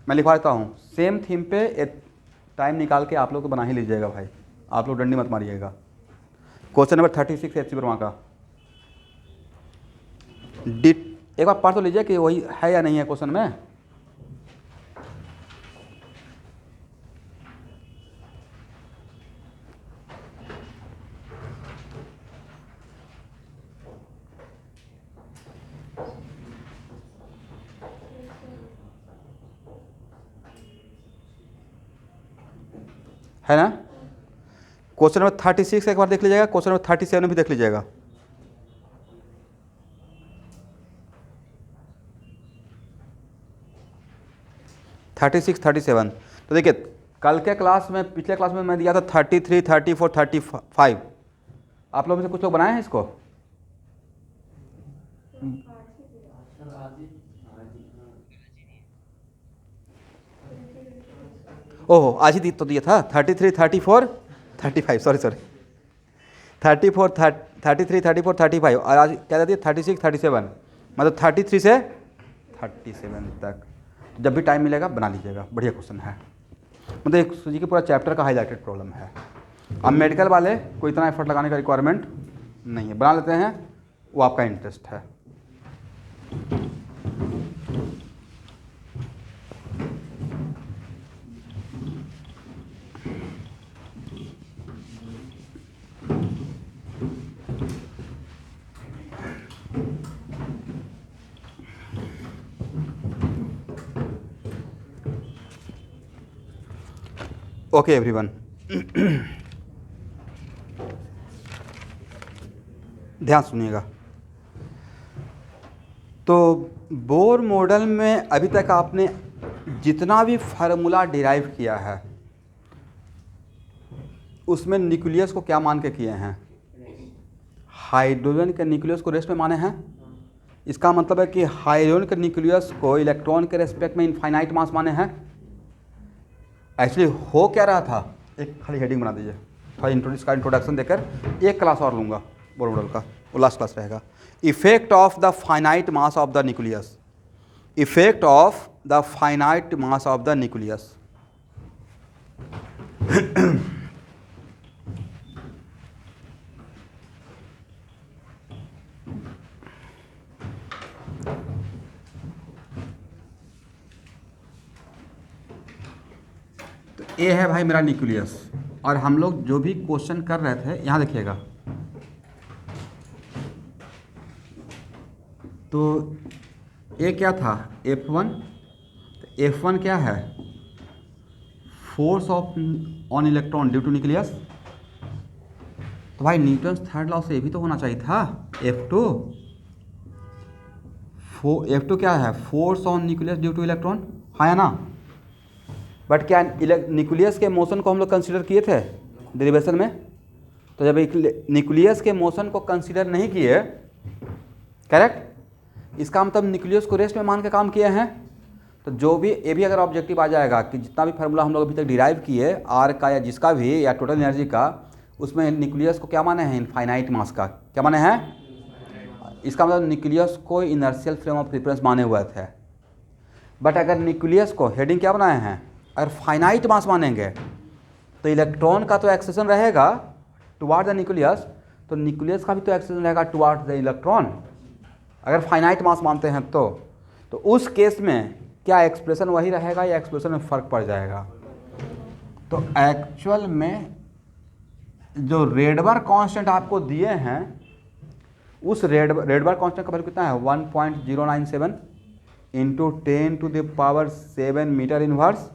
मैं लिखवा देता हूँ, सेम थीम पे एक टाइम निकाल के आप लोग तो बना ही लीजिएगा भाई, आप लोग डंडी मत मारिएगा। Question number 36 H C Verma का एक बार पढ़ तो लीजिए कि वही है या नहीं है क्वेश्चन में। है ना, क्वेश्चन नंबर 36 एक बार देख लीजिएगा, क्वेश्चन नंबर 37 भी देख लीजिएगा। थर्टी सिक्स 37, तो देखिए कल के क्लास में, पिछले क्लास में मैं दिया था 33, 34, 35। आप लोग में से कुछ लोग बनाए हैं इसको, ओहो आज ही तो दिया था 33, 34, 35, सॉरी 34, 33, 34, 35, और आज क्या दिया 36, 37, मतलब 33 से 37 तक। जब भी टाइम मिलेगा बना लीजिएगा, बढ़िया क्वेश्चन है, मतलब एक सूजी के पूरा चैप्टर का हाईलाइटेड प्रॉब्लम है। अब मेडिकल वाले को इतना एफर्ट लगाने का रिक्वायरमेंट नहीं है, बना लेते हैं, वो आपका इंटरेस्ट है। ओके एवरीवन, ध्यान सुनिएगा। तो बोर मॉडल में अभी तक आपने जितना भी फार्मूला डिराइव किया है उसमें न्यूक्लियस को क्या मान के किए हैं, हाइड्रोजन के न्यूक्लियस को रेस्ट में माने हैं। इसका मतलब है कि हाइड्रोजन के न्यूक्लियस को इलेक्ट्रॉन के रेस्पेक्ट में इनफाइनाइट मास माने हैं। एक्चुअली हो क्या रहा था, एक खाली हेडिंग बना दीजिए, थोड़ा इंट्रोडक्शन देकर एक क्लास और लूँगा बोर मॉडल का, वो लास्ट क्लास रहेगा। Effect of the finite mass of the nucleus, effect of the finite mass of the nucleus. ये है भाई मेरा न्यूक्लियस, और हम लोग जो भी क्वेश्चन कर रहे थे यहाँ देखिएगा, तो ये क्या था F1, तो F1 क्या है, force of on electron due to nucleus. तो भाई न्यूटन्स थर्ड लॉ से ये भी तो होना चाहिए था, F2 क्या है, force on nucleus due two electron, हाँ या ना। बट क्या न्यूक्लियस के मोशन को हम लोग कंसीडर किए थे डेरिवेशन में, तो जब एक न्यूक्लियस के मोशन को कंसीडर नहीं किए, करेक्ट, इसका मतलब न्यूक्लियस को रेस्ट में मान के काम किए हैं, तो जो भी ये भी अगर ऑब्जेक्टिव आ जाएगा कि जितना भी फार्मूला हम लोग अभी तक डिराइव किए आर का या जिसका भी या टोटल एनर्जी का, उसमें न्यूक्लियस को क्या माने हैं, इनफाइनाइट मास का क्या माने हैं, इसका मतलब न्यूक्लियस को इनर्शियल फ्रेम ऑफ रेफरेंस माने हुए थे। बट अगर न्यूक्लियस को हेडिंग क्या बनाए हैं, अगर फाइनाइट मास मानेंगे तो इलेक्ट्रॉन का तो एक्सेशन रहेगा टुवार्ड द न्यूक्लियस, तो न्यूक्लियस का भी तो एक्सेशन रहेगा टुवार्ड द इलेक्ट्रॉन, अगर फाइनाइट मास मानते हैं तो उस केस में क्या एक्सप्रेशन वही रहेगा या एक्सप्रेशन में फ़र्क पड़ जाएगा। तो एक्चुअल में जो रेडबर कांस्टेंट आपको दिए हैं, उस रेडबर कांस्टेंट का वैल्यू कितना है, 1.097 इंटू 10⁻⁷ मीटर इनवर्स।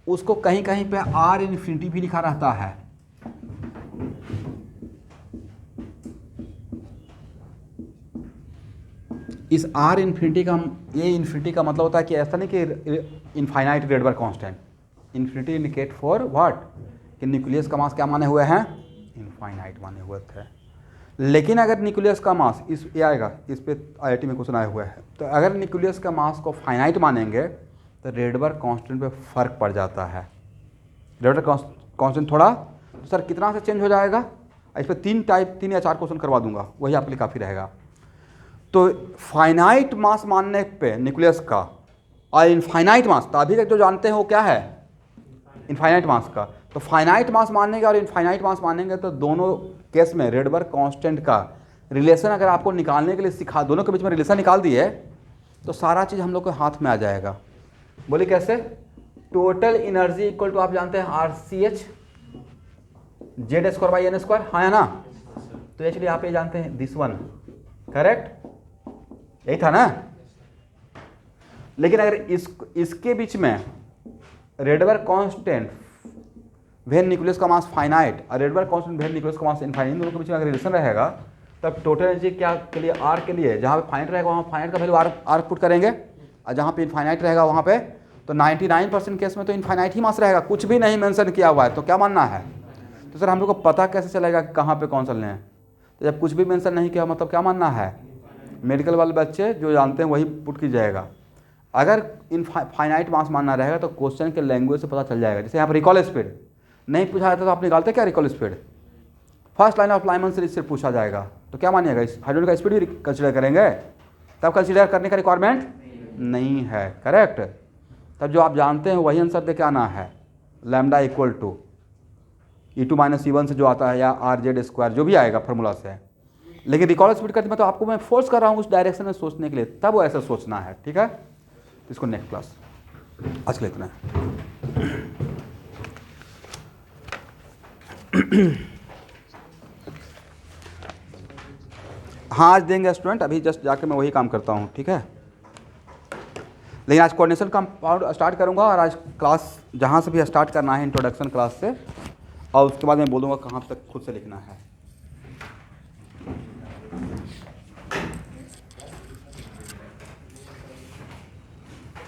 उसको कहीं कहीं पे आर इन्फिनिटी भी लिखा रहता है, इस आर इन्फिनिटी का, ये इन्फिनिटी का मतलब होता है कि ऐसा नहीं कि infinite Rydberg constant, infinity indicate for what, कि न्यूक्लियस का मास क्या माने हुए हैं, इनफाइनाइट माने हुए थे। लेकिन अगर न्यूक्लियस का मास इस ये आएगा, इस पे आईआईटी में क्वेश्चन आया हुआ है, तो अगर न्यूक्लियस का मास को फाइनाइट मानेंगे तो रेडबर कांस्टेंट पे फर्क पड़ जाता है। रेडबर कांस्टेंट थोड़ा तो सर कितना से चेंज हो जाएगा, इस पर 3 या 4 क्वेश्चन करवा दूंगा, वही आपके लिए काफ़ी रहेगा। तो फाइनाइट मास मानने पे न्यूक्लियस का और इनफाइनाइट मास, तो अभी तक जो जानते हैं वो क्या है, इनफाइनाइट मास का, तो फाइनाइट मास मानेंगे और इनफाइनाइट मास मानेंगे तो दोनों केस में रेडबर कांस्टेंट का रिलेशन अगर आपको निकालने के लिए सिखा, दोनों के बीच में रिलेशन निकाल दिए तो सारा चीज़ हम लोग के हाथ में आ जाएगा। बोले कैसे, टोटल एनर्जी इक्वल टू आप जानते हैं RCH Z²/n², हाँ या ना, तो एक्चुअली आप ये जानते हैं दिस वन, करेक्ट, यही था ना। लेकिन अगर इसके बीच में रेडबर कांस्टेंट वेन न्यूक्लियस का मास फाइनाइट और रेडबर कांस्टेंट वेन न्यूक्लियस का मास इनफाइनाइट, दोनों के बीच में अगर रिलेशन रहेगा तब टोटल एनर्जी क्या के लिए, आर के लिए, जहाँ पे फाइनाइट रहेगा वहाँ फाइनाइट का वैल्यू आर पुट करेंगे, और जहाँ पे इनफाइनाइट रहेगा वहाँ पे, तो 99% केस में तो इनफाइनाइट ही मास रहेगा, कुछ भी नहीं मेंशन किया हुआ है, तो क्या मानना है। तो सर हम लोग को पता कैसे चलेगा कि कहाँ पे कौन सा लें, तो जब कुछ भी मेंशन नहीं किया मतलब क्या मानना है, मेडिकल वाले बच्चे जो जानते हैं वही पुट की जाएगा। अगर फाइनाइट मास मानना रहेगा तो क्वेश्चन के लैंग्वेज से पता चल जाएगा। जैसे यहाँ पर रिकॉल स्पीड नहीं पूछा जाता तो आप निकालते क्या recall speed, first line of Lyman से इससे पूछा जाएगा, तो क्या मानिएगा, इस हाइड्रोजन का स्पीड भी कंसिडर करेंगे, तब कंसिडर करने का रिक्वायरमेंट नहीं है, करेक्ट। तब जो आप जानते हैं वही आंसर दे के आना है, lambda equal to E2 - E1 से जो आता है, या RZ² जो भी आएगा फार्मूला से। लेकिन रिकॉल स्पीड करते तो आपको मैं फोर्स कर रहा हूँ उस डायरेक्शन में सोचने के लिए, तब वो ऐसा सोचना है, ठीक है। इसको नेक्स्ट क्लास आज के लिए इतना है। हाँ आज देंगे स्टूडेंट, अभी जस्ट जाके मैं वही काम करता हूँ, ठीक है। लेकिन आज कोऑर्डिनेशन कंपाउंड स्टार्ट करूँगा, और आज क्लास जहाँ से भी स्टार्ट करना है इंट्रोडक्शन क्लास से, और उसके बाद मैं बोलूँगा कहाँ तक खुद से लिखना है।